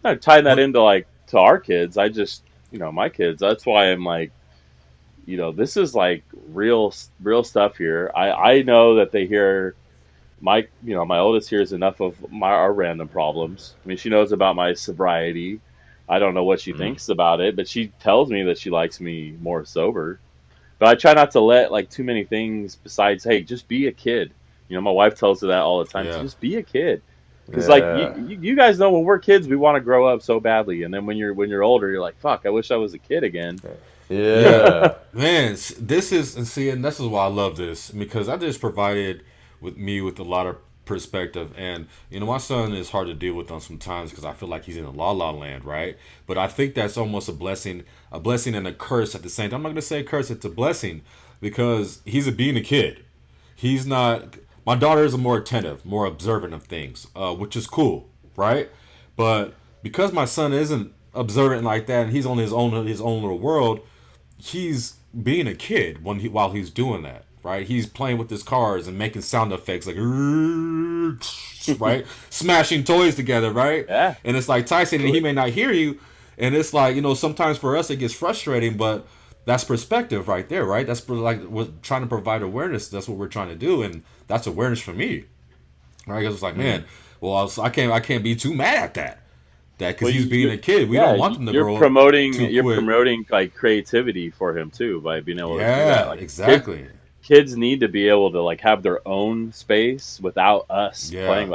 tying that into to our kids. I just my kids. That's why I'm this is real stuff here. I know that they hear my oldest hears enough of our random problems. She knows about my sobriety. I don't know what she thinks about it, but she tells me that she likes me more sober. But I try not to let too many things besides, hey, just be a kid. My wife tells her that all the time. So just be a kid, because you guys know when we're kids, we want to grow up so badly, and then when you're older, you're fuck, I wish I was a kid again. Yeah, man. This is why I love this, because I just provided with a lot of perspective, and my son is hard to deal with on sometimes because I feel like he's in a la la land, right? But I think that's almost a blessing and a curse at the same time. I'm not gonna say curse; it's a blessing, because he's being a kid. He's not. My daughter is more attentive, more observant of things, which is cool, right? But because my son isn't observant like that, and he's on his own little world, he's being a kid while he's doing that. Right, he's playing with his cars and making sound effects right, smashing toys together, right? Yeah. And it's Tyson, and he may not hear you, and it's sometimes for us it gets frustrating, but that's perspective right there, right? That's like we're trying to provide awareness. That's what we're trying to do, and that's awareness for me, right? Because it's like, man, well, I can't be too mad at that because Well, he's being a kid. We yeah, don't want them to you're grow up promoting too you're quick. promoting like creativity for him too by being able to do that. Yeah, Like exactly. kids need to be able to like have their own space without us Yeah, playing.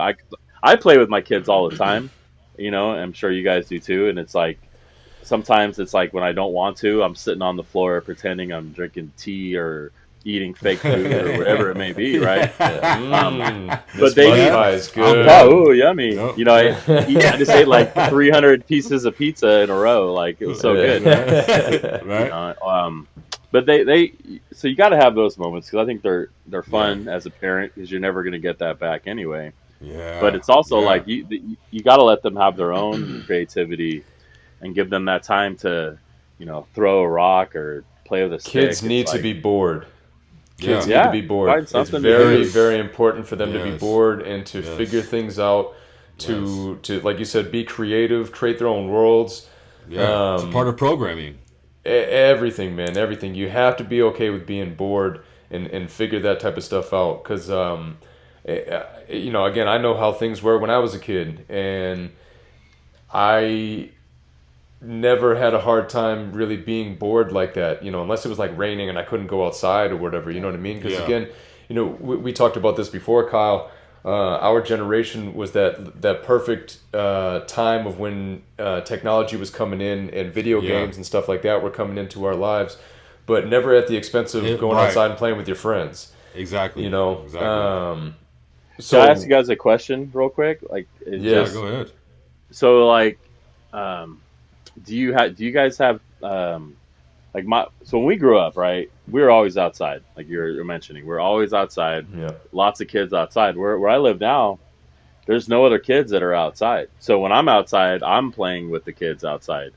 I play with my kids all the time, and I'm sure you guys do too. And it's like sometimes it's like when I don't want to, I'm sitting on the floor pretending I'm drinking tea or eating fake food or whatever it may be, right? Yeah. But This they mud need. pie is I'm good. down. Oh, yummy! Yep. I just ate like 300 pieces of pizza in a row. Like it was so good. Right? But so you got to have those moments because I think they're fun as a parent because you're never going to get that back anyway. But Yeah. it's also Yeah. like you got to let them have their own creativity and give them that time to throw a rock or play with a stick. Kids need to be bored. Kids Yeah. need to be bored. Find It's something to very, do. very important for them to be Yes. bored and to Yes. figure things out, to like you said, be creative, create their own worlds. Yeah. It's a part of programming. Everything, man, everything. You have to be okay with being bored and figure that type of stuff out. Because, again, I know how things were when I was a kid, and I never had a hard time really being bored like that, unless it was like raining and I couldn't go outside or whatever, you know what I mean? Because Yeah. again, we talked about this before, Kyle. Our generation was that perfect time of when technology was coming in and video games and stuff like that were coming into our lives, but never at the expense of going Right. outside and playing with your friends. Exactly. Exactly. So Can I ask you guys a question real quick? Like, Yeah. Go ahead. so like, do you guys have like so when we grew up, right? We were always outside, like you're mentioning. We're always outside. Yeah. Lots of kids outside. Where I live now, there's no other kids that are outside. So when I'm outside, I'm playing with the kids outside.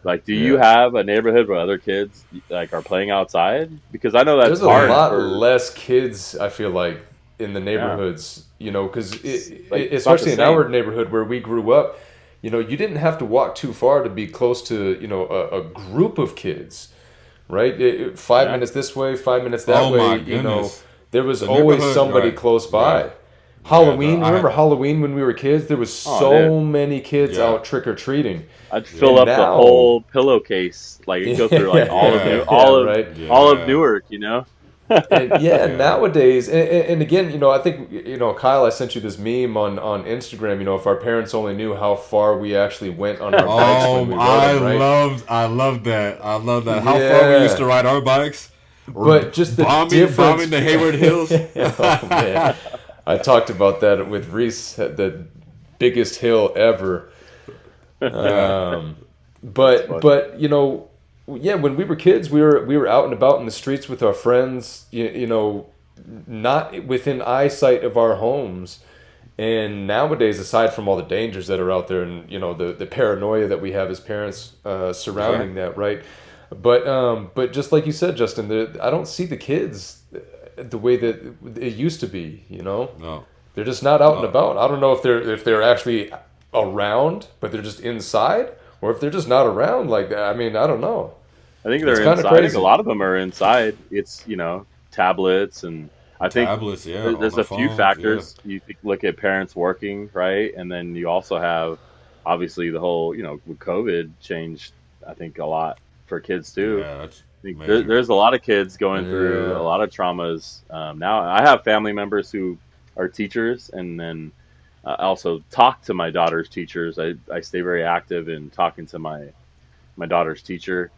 Like, do you have a neighborhood where other kids like are playing outside? Because I know that's There's a hard. lot less kids, I feel like, in the neighborhoods, because Like, it's especially in not the our same. neighborhood where we grew up, you didn't have to walk too far to be close to, a group of kids, right? 5 minutes this way, 5 minutes that Oh way, my goodness. there was The always neighborhood, somebody right, close by. right. Halloween, Yeah, remember Halloween when we were kids? There was Oh, so many kids Yeah. out trick-or-treating. I'd fill And up the now- whole pillowcase. Like it'd go through like all of Yeah. New, all of right. all of Yeah. Newark. And nowadays, and again, I think, Kyle, I sent you this meme on Instagram. If our parents only knew how far we actually went on our bikes when we rode them, right? I love that. I love that. How far we used to ride our bikes. But just the difference. bombing the Hayward Hills. Oh man, I talked about that with Reese, the biggest hill ever. But when we were kids, we were out and about in the streets with our friends. Not within eyesight of our homes. And nowadays, aside from all the dangers that are out there, and the paranoia that we have as parents surrounding that, right? But just like you said, Justin, I don't see the kids the way that it used to be. No. They're just not out and about. I don't know if they're actually around, but they're just inside, or if they're just not around. Like, I mean, I don't know. I think It's they're kinda inside. I think crazy. a lot of them are inside. It's tablets, and I think Tablets, yeah. there's on a the few phones, factors. You look at parents working, right, and then you also have obviously the whole with COVID changed. I think a lot for kids Yeah, too. that's I think major. there's a lot of kids going through Yeah. a lot of traumas now. I have family members who are teachers, and then I also talk to my daughter's teachers. I stay very active in talking to my daughter's teacher,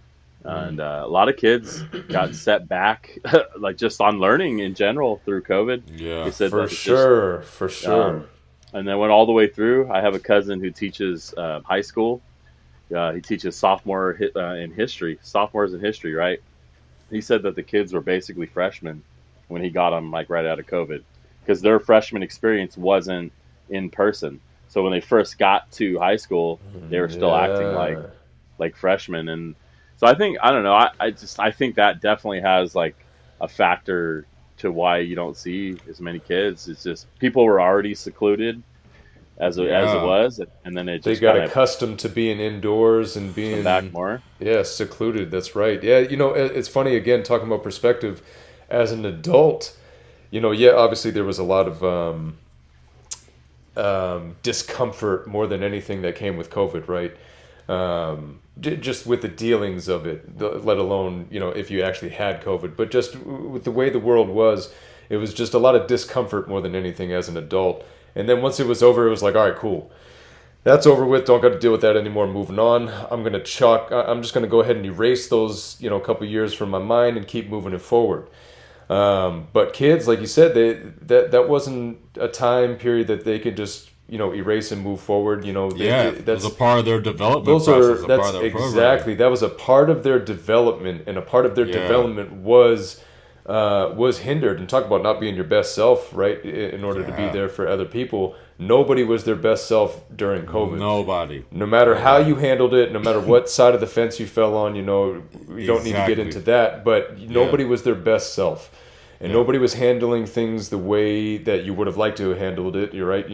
and a lot of kids got set back, like just on learning in general through COVID. Yeah. They said For that it's just, sure. and then went all the way through. I have a cousin who teaches high school. He teaches sophomores in history, right? He said that the kids were basically freshmen when he got them like right out of COVID, because their freshman experience wasn't in person. So when they first got to high school, they were still acting like freshmen, and so I don't know. I think that definitely has like a factor to why you don't see as many kids. It's just people were already secluded. as it Yeah. was, and then it They just got kind of accustomed to being indoors and pushed them back being, more. yeah, secluded. That's right. Yeah, it's funny again talking about perspective as an adult. Yeah, obviously there was a lot of discomfort more than anything that came with COVID, right? Just with the dealings of it, let alone if you actually had COVID, but just with the way the world was, it was just a lot of discomfort more than anything as an adult. And then once it was over, it was like, all right, cool, that's over with. Don't got to deal with that anymore. Moving on. I'm just gonna go ahead and erase those couple years from my mind and keep moving it forward. But kids, like you said, that wasn't a time period that they could just erase and move forward. Yeah, it was That's a part of their development those process, are a that's part of their exactly programming. that was a part of their development, and a part of their Yeah, development was hindered. And talk about not being your best self, right? In order to be yeah. there for other people, nobody was their best self during COVID. Nobody, No matter how nobody. you handled it, no matter what side of the fence you fell on, we don't need to get Exactly. into that, but Yeah, nobody was their best self. And yeah, nobody was handling things the way that you would have liked to have handled it. You're right.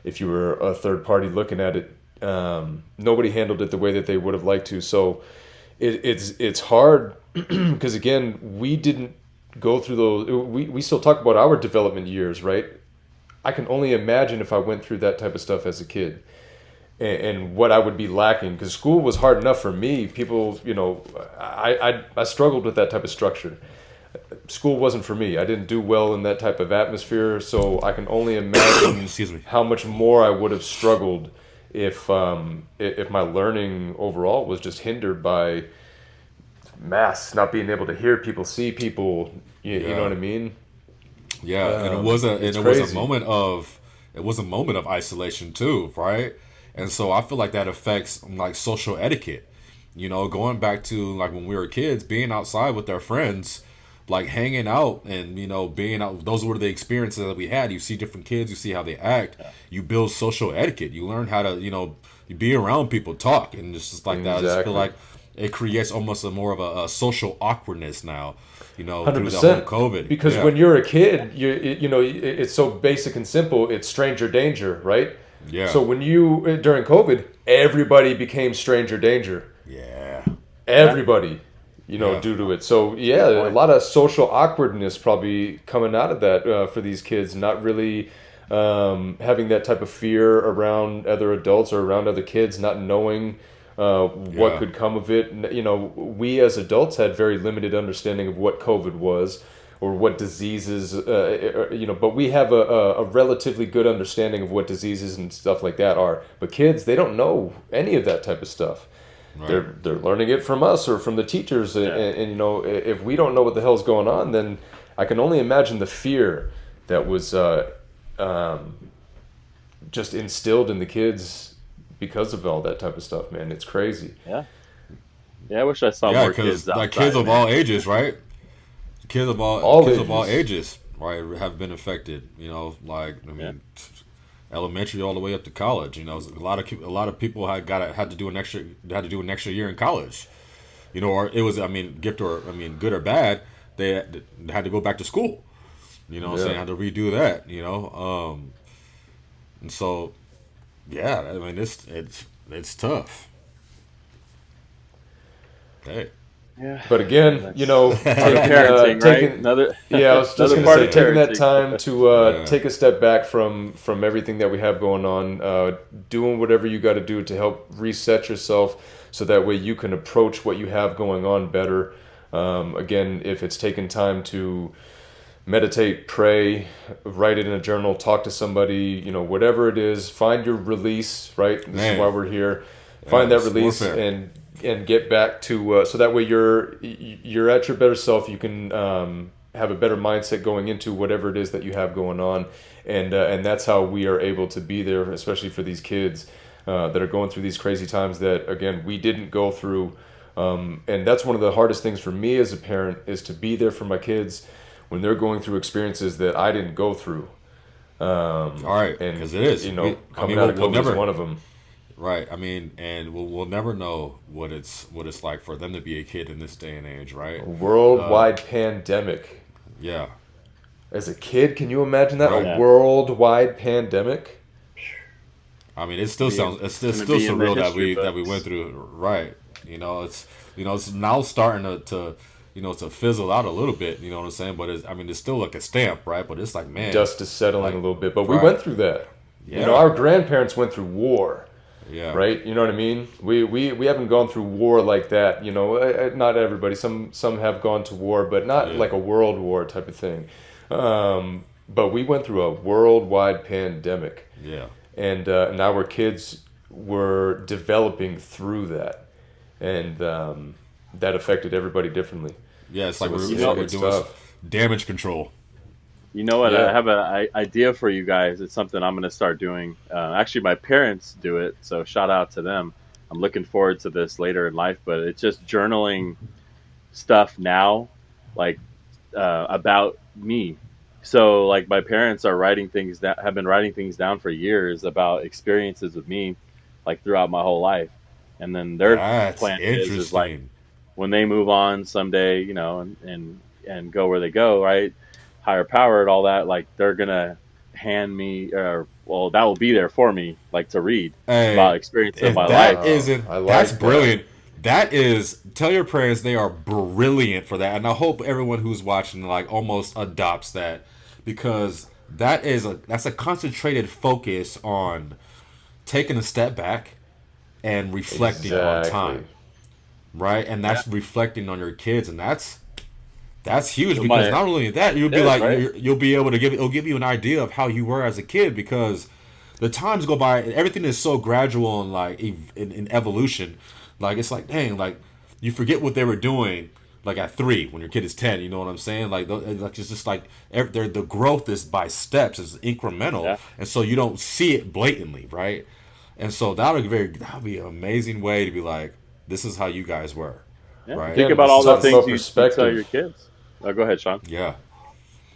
If you were a third party looking at it, nobody handled it the way that they would have liked to. So it's hard because again, we didn't go through those. We still talk about our development years, right? I can only imagine if I went through that type of stuff as a kid, and what I would be lacking, because school was hard enough for me. People, I struggled with that type of structure. School wasn't for me. I didn't do well in that type of atmosphere, so I can only imagine excuse me. how much more I would have struggled if my learning overall was just hindered by masks, not being able to hear people, see people. You know Yeah, what I mean? yeah, and it It's was a crazy. moment of isolation too, right? And so I feel like that affects like social etiquette. Going back to like when we were kids, being outside with our friends, like hanging out and being out. Those were the experiences that we had. You see different kids, you see how they act. You build social etiquette. You learn how to you be around people, talk, and just like that. I just feel Exactly. like it creates almost a more of a social awkwardness now. Hundred Through the whole percent. COVID. Because Yeah, when you're a kid, it's so basic and simple. It's stranger danger, right? yeah, So when you during COVID, everybody became stranger danger. yeah, Yeah, Everybody, yeah. due to it. So yeah, good a point. lot of social awkwardness probably coming out of that for these kids, not really having that type of fear around other adults or around other kids, not knowing what Yeah. could come of it. We as adults had very limited understanding of what COVID was or what diseases, but we have a relatively good understanding of what diseases and stuff like that are. But kids, they don't know any of that type of stuff. Right. They're learning it from us or from the teachers, and, Yeah, if we don't know what the hell's going on, then I can only imagine the fear that was um, just instilled in the kids because of all that type of stuff, man. It's crazy. yeah, yeah. I wish I saw Yeah, more because kids like kids outside, of all man. ages, right? All Kids of all ages. ages, right, have been affected. Like I Yeah, mean, elementary all the way up to college. A lot of people had to do an extra year in college. Or it was, I mean, good or bad, they had to go back to school. What I'm Yeah. saying, had to redo that. And so yeah, I mean, it's tough. Hey, yeah. But again, That's part of parenting, right? taking Another yeah, I was just another gonna part say of taking that parenting. time to yeah, take a step back from everything that we have going on, doing whatever you got to do to help reset yourself, so that way you can approach what you have going on better. Again, if it's taking time to meditate, pray, write it in a journal, talk to somebody, whatever it is, find your release, right? This is why man, we're here. yeah, Find that it's release warfare. and get back to so that way you're at your better self. You can have a better mindset going into whatever it is that you have going on, and that's how we are able to be there, especially for these kids that are going through these crazy times that again we didn't go through. And that's one of the hardest things for me as a parent is to be there for my kids when they're going through experiences that I didn't go through. All right, And because it is. I coming mean, out of we'll COVID is never. one of them. Right. I mean, and we'll never know what it's like for them to be a kid in this day and age, right? A worldwide pandemic. Yeah. As a kid, can you imagine that? Right. A worldwide pandemic? I mean, it still sounds it's still gonna be in the surreal that history we books. went through it. Right. It's now starting to to fizzle out a little bit. You know what I'm saying? But it's still like a stamp, right? But it's like, man, Dust is settling like, a little bit, but we right. went through that. Yeah. Our grandparents went through war. Yeah. Right, you know what I mean. We haven't gone through war like that. Not everybody. Some have gone to war, but not like a world war type of thing. But we went through a worldwide pandemic. Yeah. And our kids were developing through that, and that affected everybody differently. Yeah, it's like So we're it's doing tough. damage control. You know what? Yeah. I have an idea for you guys. It's something I'm going to start doing. Actually, my parents do it, so shout out to them. I'm looking forward to this later in life, but it's just journaling stuff now, like about me. So, like, my parents are writing things that have been writing things down for years about experiences with me, like throughout my whole life. And then their That's plan is like interesting. when they move on someday, and go where they go, right? Higher power and all that, like they're gonna hand me, or well, that will be there for me, like to read about Hey, experience of if my that life. isn't, I like that's that. brilliant. That is, tell your parents they are brilliant for that, and I hope everyone who's watching like almost adopts that, because that's a concentrated focus on taking a step back and reflecting on time, right? And that's reflecting on your kids, and that's huge So because not only that, you'll be is, like right? you'll be able to it'll give you an idea of how you were as a kid, because the times go by and everything is so gradual and like in evolution. Like it's like, dang, like you forget what they were doing like at 3 when your kid is 10. You know what I'm saying? Like it's just like the growth is by steps, it's incremental, Yeah. and so you don't see it blatantly, right? And so that would be an amazing way to be like, this is how you guys were, Yeah. right? Think Again, about it's all the talking things about you tell perspective. your kids. Oh, go ahead, Sean. Yeah.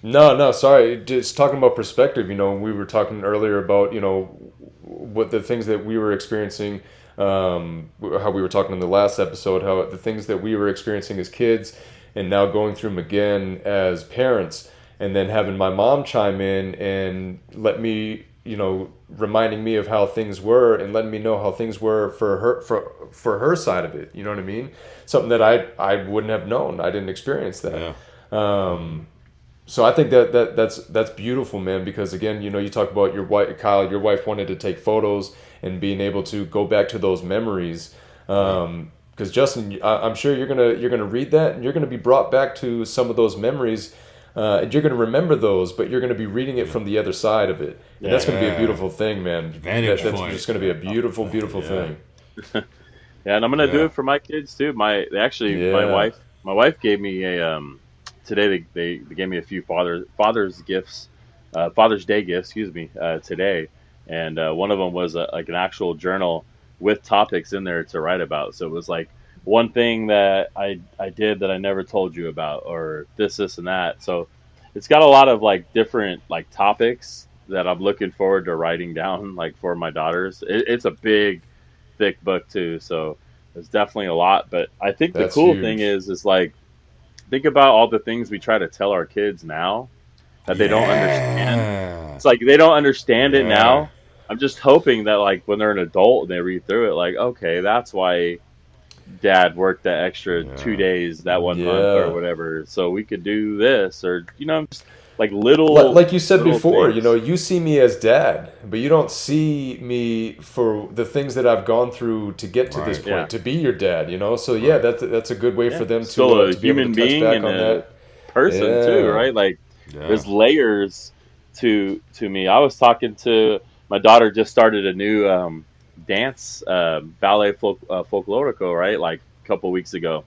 No, sorry. Just talking about perspective. We were talking earlier about what the things that we were experiencing. How we were talking in the last episode, how the things that we were experiencing as kids, and now going through them again as parents, and then having my mom chime in and let me, reminding me of how things were and letting me know how things were for her side of it. You know what I mean? Something that I wouldn't have known. I didn't experience that. Yeah. So I think that's beautiful, man. Because again, you talk about your wife, Kyle. Your wife wanted to take photos and being able to go back to those memories. Because Justin, I'm sure you're gonna read that and you're gonna be brought back to some of those memories, and you're gonna remember those, but you're gonna be reading it from the other side of it, and that's gonna be a Yeah. beautiful thing, man. Vantage That's point. just gonna be a beautiful, beautiful Yeah. thing. Yeah, and I'm gonna do Yeah. it for my kids too. My Yeah. wife gave me a today they gave me a few father's gifts, Father's Day gifts, excuse me, today, and one of them was like an actual journal with topics in there to write about. So it was like one thing that I did that I never told you about, or this and that. So it's got a lot of like different like topics that I'm looking forward to writing down like for my daughters. It's a big thick book too, so there's definitely a lot. But I think the That's cool huge. thing is like think about all the things we try to tell our kids now that they don't understand. Yeah. It's like they don't understand it Yeah. now. I'm just hoping that like when they're an adult and they read through it, like okay, that's why Dad worked that extra Yeah. 2 days that one month Yeah. or whatever, so we could do this, or just like little Like you said little before, things. you see me as dad, but you don't see me for the things that I've gone through to get to this Right. point, Yeah. to be your dad, So yeah, Right. that's a good way Yeah. for them Still a to be able human to touch being back and on a that. person too, Yeah. right? Like Yeah. there's layers to me. I was talking to my daughter, just started a new dance, ballet folklorico, right? Like a couple weeks ago,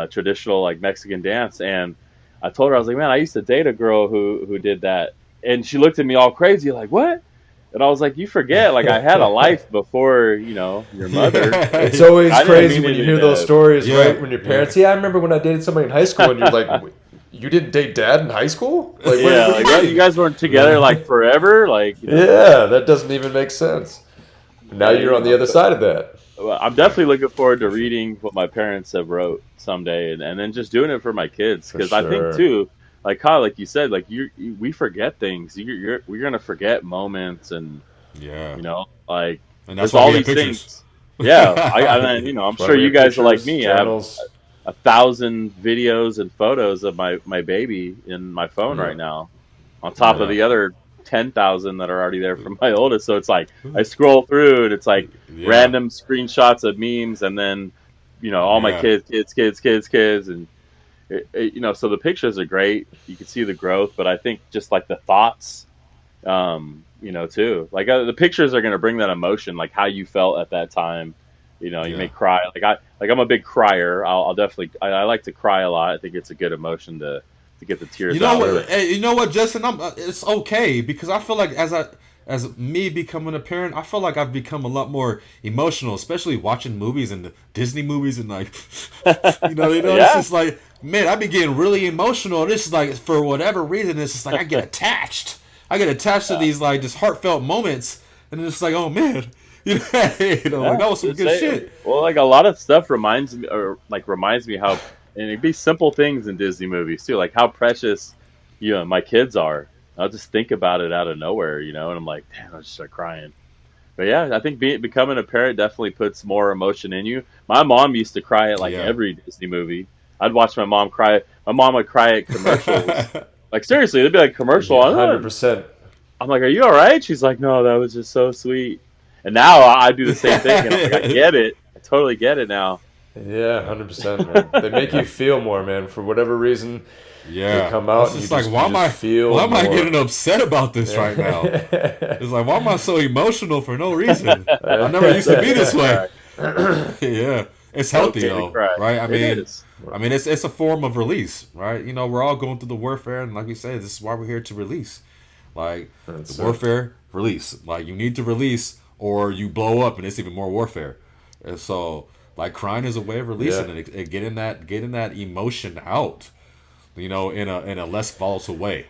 traditional like Mexican dance, and I told her, I was like, man, I used to date a girl who did that, and she looked at me all crazy, like what? And I was like, you forget, like I had a life before, your mother. It's always I didn't crazy mean when it you in hear those a- stories, Yeah. right? When your parents, yeah, I remember when I dated somebody in high school, and you're like, you didn't date dad in high school? Like, Yeah, what like do what? mean? You guys weren't together like forever, like. Yeah, that doesn't even make sense. Now Yeah, you're on the other side of that. Well, I'm definitely looking forward to reading what my parents have wrote someday, and then just doing it for my kids, For because I think sure. too, like Kyle, like you said, like we forget things. We're gonna forget moments, and Yeah, like and that's there's why we all have these pictures. things. Yeah, I mean, I'm That's why sure we you have guys are like pictures, me. I have journals. 1,000 videos and photos of my baby in my phone Yeah, right now, on top of yeah, the other 10,000 that are already there from my oldest. So it's like I scroll through and it's like Yeah, random screenshots of memes, and then all my yeah, kids, and so the pictures are great. You can see the growth, but I think just like the thoughts, too. Like the pictures are going to bring that emotion, like how you felt at that time. You may yeah. cry. I'm a big crier. I'll definitely. I like to cry a lot. I think it's a good emotion to get the You tears know out. what? sure. Hey, you know what, Justin? It's okay because I feel like as me becoming a parent, I feel like I've become a lot more emotional, especially watching movies and the Disney movies and like, it's Yeah, just like, man, I be getting really emotional. This is like for whatever reason, it's just like I get attached. I get attached to these like just heartfelt moments, and it's like, oh man, like yeah. that was some Just good say, shit. well, like a lot of stuff reminds me how, and it'd be simple things in Disney movies too, like how precious, my kids are. I'll just think about it out of nowhere, and I'm like, damn, I just start crying. But yeah, I think becoming a parent definitely puts more emotion in you. My mom used to cry at like Yeah. every Disney movie. I'd watch my mom cry. My mom would cry at commercials. Like seriously, there'd be like commercial Yeah, on. 100%. I'm like, "Are you all right?" She's like, "No, that was just so sweet." And now I do the same thing, and I'm like, "I get it. I totally get it now." Yeah, 100%, man. They make you feel more, man. For whatever reason, they Yeah, come out it's and just like you just feel why am I more. getting upset about this right now? Yeah. It's like, why am I so emotional for no reason? I never used to So be made me this way. cry. Yeah, it's So healthy made me though, cry. right? It is. I mean, it's a form of release, right? We're all going through the warfare, and like we say, this is why we're here to release. Like the That's it. warfare, release. Like you need to release, or you blow up, and it's even more warfare. And so, like crying is a way of Yeah. releasing it, and getting that emotion out. In a less volatile way.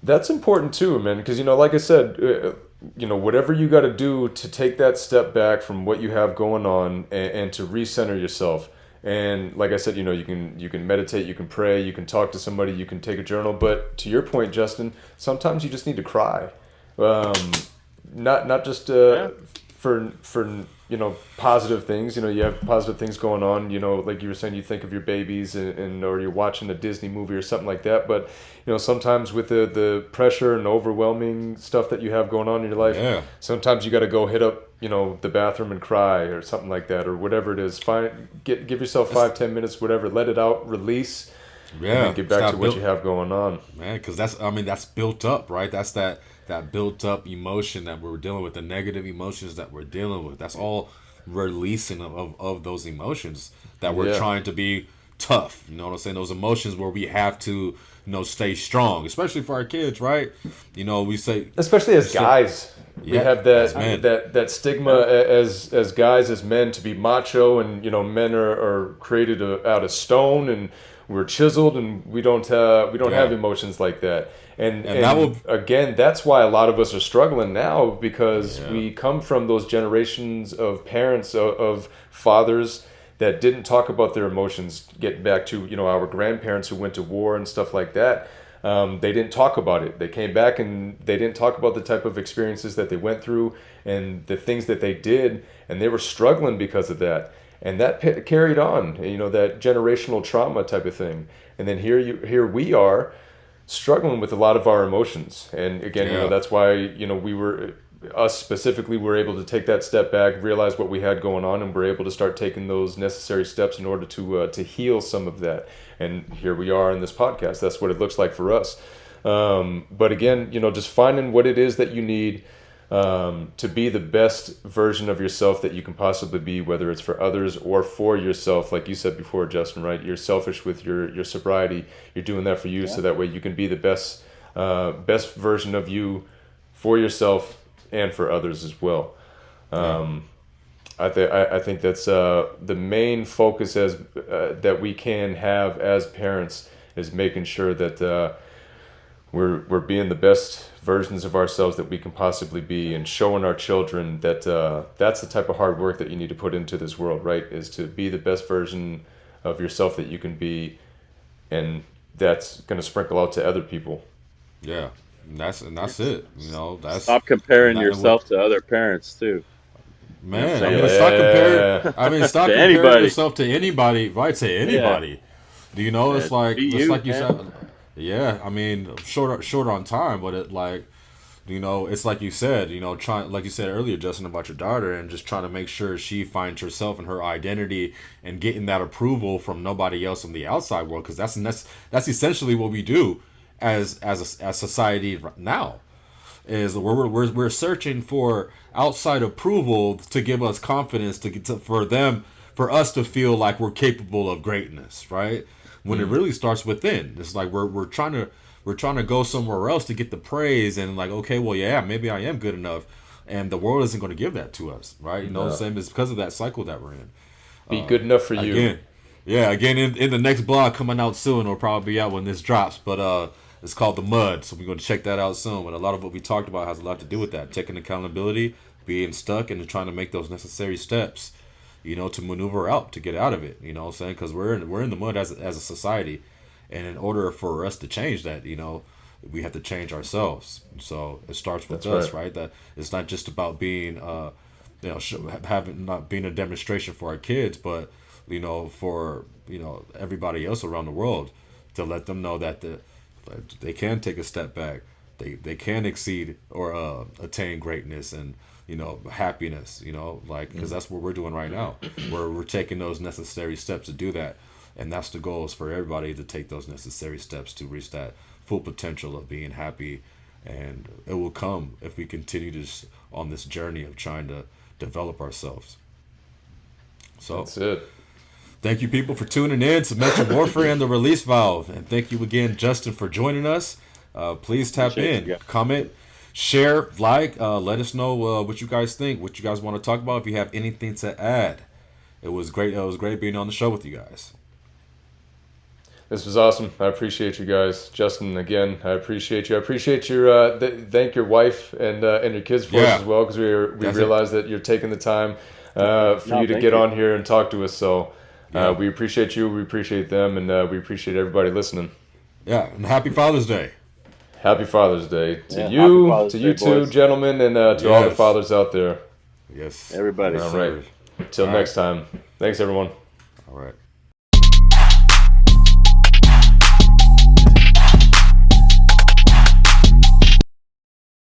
That's important too, man, because like I said, whatever you got to do to take that step back from what you have going on and to recenter yourself. And like I said, you can meditate, you can pray, you can talk to somebody, you can take a journal. But to your point, Justin, sometimes you just need to cry. Um, not just Yeah. for positive things. You have positive things going on. Like you were saying, you think of your babies and or you're watching a Disney movie or something like that. But sometimes with the pressure and overwhelming stuff that you have going on in your life, Yeah. sometimes you got to go hit up the bathroom and cry or something like that or whatever it is. Give yourself That's, 5-10 minutes, whatever. Let it out, release, and then yeah. get It's back to that what built, you have going on. man, because that's built up, right? That's that built up emotion that we're dealing with, the negative emotions that we're dealing with. That's all releasing of those emotions that we're Yeah. trying to be tough. You know what I'm saying? Those emotions where we have to, stay strong, especially for our kids, right? We say, Especially as guys, we yeah, have as that men. that stigma as guys, as men, to be macho, and men are created out of stone, and we're chiseled, and we don't have Yeah. emotions like that. And And that will, again, that's why a lot of us are struggling now, because yeah. we come from those generations of parents, of fathers that didn't talk about their emotions. Getting back to our grandparents who went to war and stuff like that, they didn't talk about it. They came back and they didn't talk about the type of experiences that they went through and the things that they did, and they were struggling because of that. And that carried on, that generational trauma type of thing. And then here we are struggling with a lot of our emotions. And again, Yeah. that's why we were, us specifically, were able to take that step back, realize what we had going on, and we're able to start taking those necessary steps in order to heal some of that. And here we are in this podcast. That's what it looks like for us. But again, just finding what it is that you need to be the best version of yourself that you can possibly be, whether it's for others or for yourself. Like you said before, Justin, right? You're selfish with your sobriety. You're doing that for you, so that way you can be the best version of you for yourself and for others as well. I think that's the main focus that we can have as parents, is making sure that we're being the best versions of ourselves that we can possibly be, and showing our children that that's the type of hard work that you need to put into this world, right? Is to be the best version of yourself that you can be, and that's going to sprinkle out to other people. Yeah, and that's it. You know, that's Stop comparing and yourself to other parents too. You know what I'm man. I saying? mean, Like, stop comparing. Yeah. I mean, stop to comparing anybody. yourself to anybody. Right? To anybody. Do you know? It's like Be just you, like you man. said. Yeah, I mean, short on time, but it like. You know, it's like you said, you know, trying like you said earlier, Justin, about your daughter, and just trying to make sure she finds herself and her identity, and getting that approval from nobody else in the outside world, because that's essentially what we do as society now, is we're searching for outside approval to give us confidence for us to feel like we're capable of greatness, right? When it really starts within. It's like we're trying to go somewhere else to get the praise, and like, okay, well, yeah, maybe I am good enough, and the world isn't going to give that to us, right? You know what I'm saying? It's because of that cycle that we're in. Be good enough for you. Again, yeah, again, in the next blog coming out soon, or probably be out when this drops, but it's called The Mud, so we're going to check that out soon. But a lot of what we talked about has a lot to do with that, taking accountability, being stuck, and trying to make those necessary steps, you know, to maneuver out, to get out of it, you know what I'm saying? Because we're in the mud as a society, and in order for us to change that, you know, we have to change ourselves. So it starts with That's us, right? That it's not just about being, you know, having not being a demonstration for our kids, but you know, for you know everybody else around the world, to let them know that they can take a step back, they can exceed or attain greatness and you know happiness, you know, like because that's what we're doing right now. We're taking those necessary steps to do that, and that's the goal, is for everybody to take those necessary steps to reach that full potential of being happy, and it will come if we continue on this journey of trying to develop ourselves. So That's it. thank you, people, for tuning in to Mental Warfare and the Release Valve. And thank you again, Justin, for joining us. Please tap Appreciate in, you. comment, share, like. Let us know what you guys think, what you guys want to talk about, if you have anything to add. It was great. It was great being on the show with you guys. This was awesome. I appreciate you guys, Justin. Again, I appreciate you. I appreciate your thank your wife and your kids for us as well, because we realize that you're taking the time for you to get on here and talk to us. So we appreciate you. We appreciate them, and we appreciate everybody listening. Yeah, and happy Father's Day. Happy Father's Day to Yeah, you, happy Father's to you Day, two, boys. gentlemen, and to all the Yes. fathers out there. Yes. Everybody. All right. Till All next time. Thanks, everyone. All right.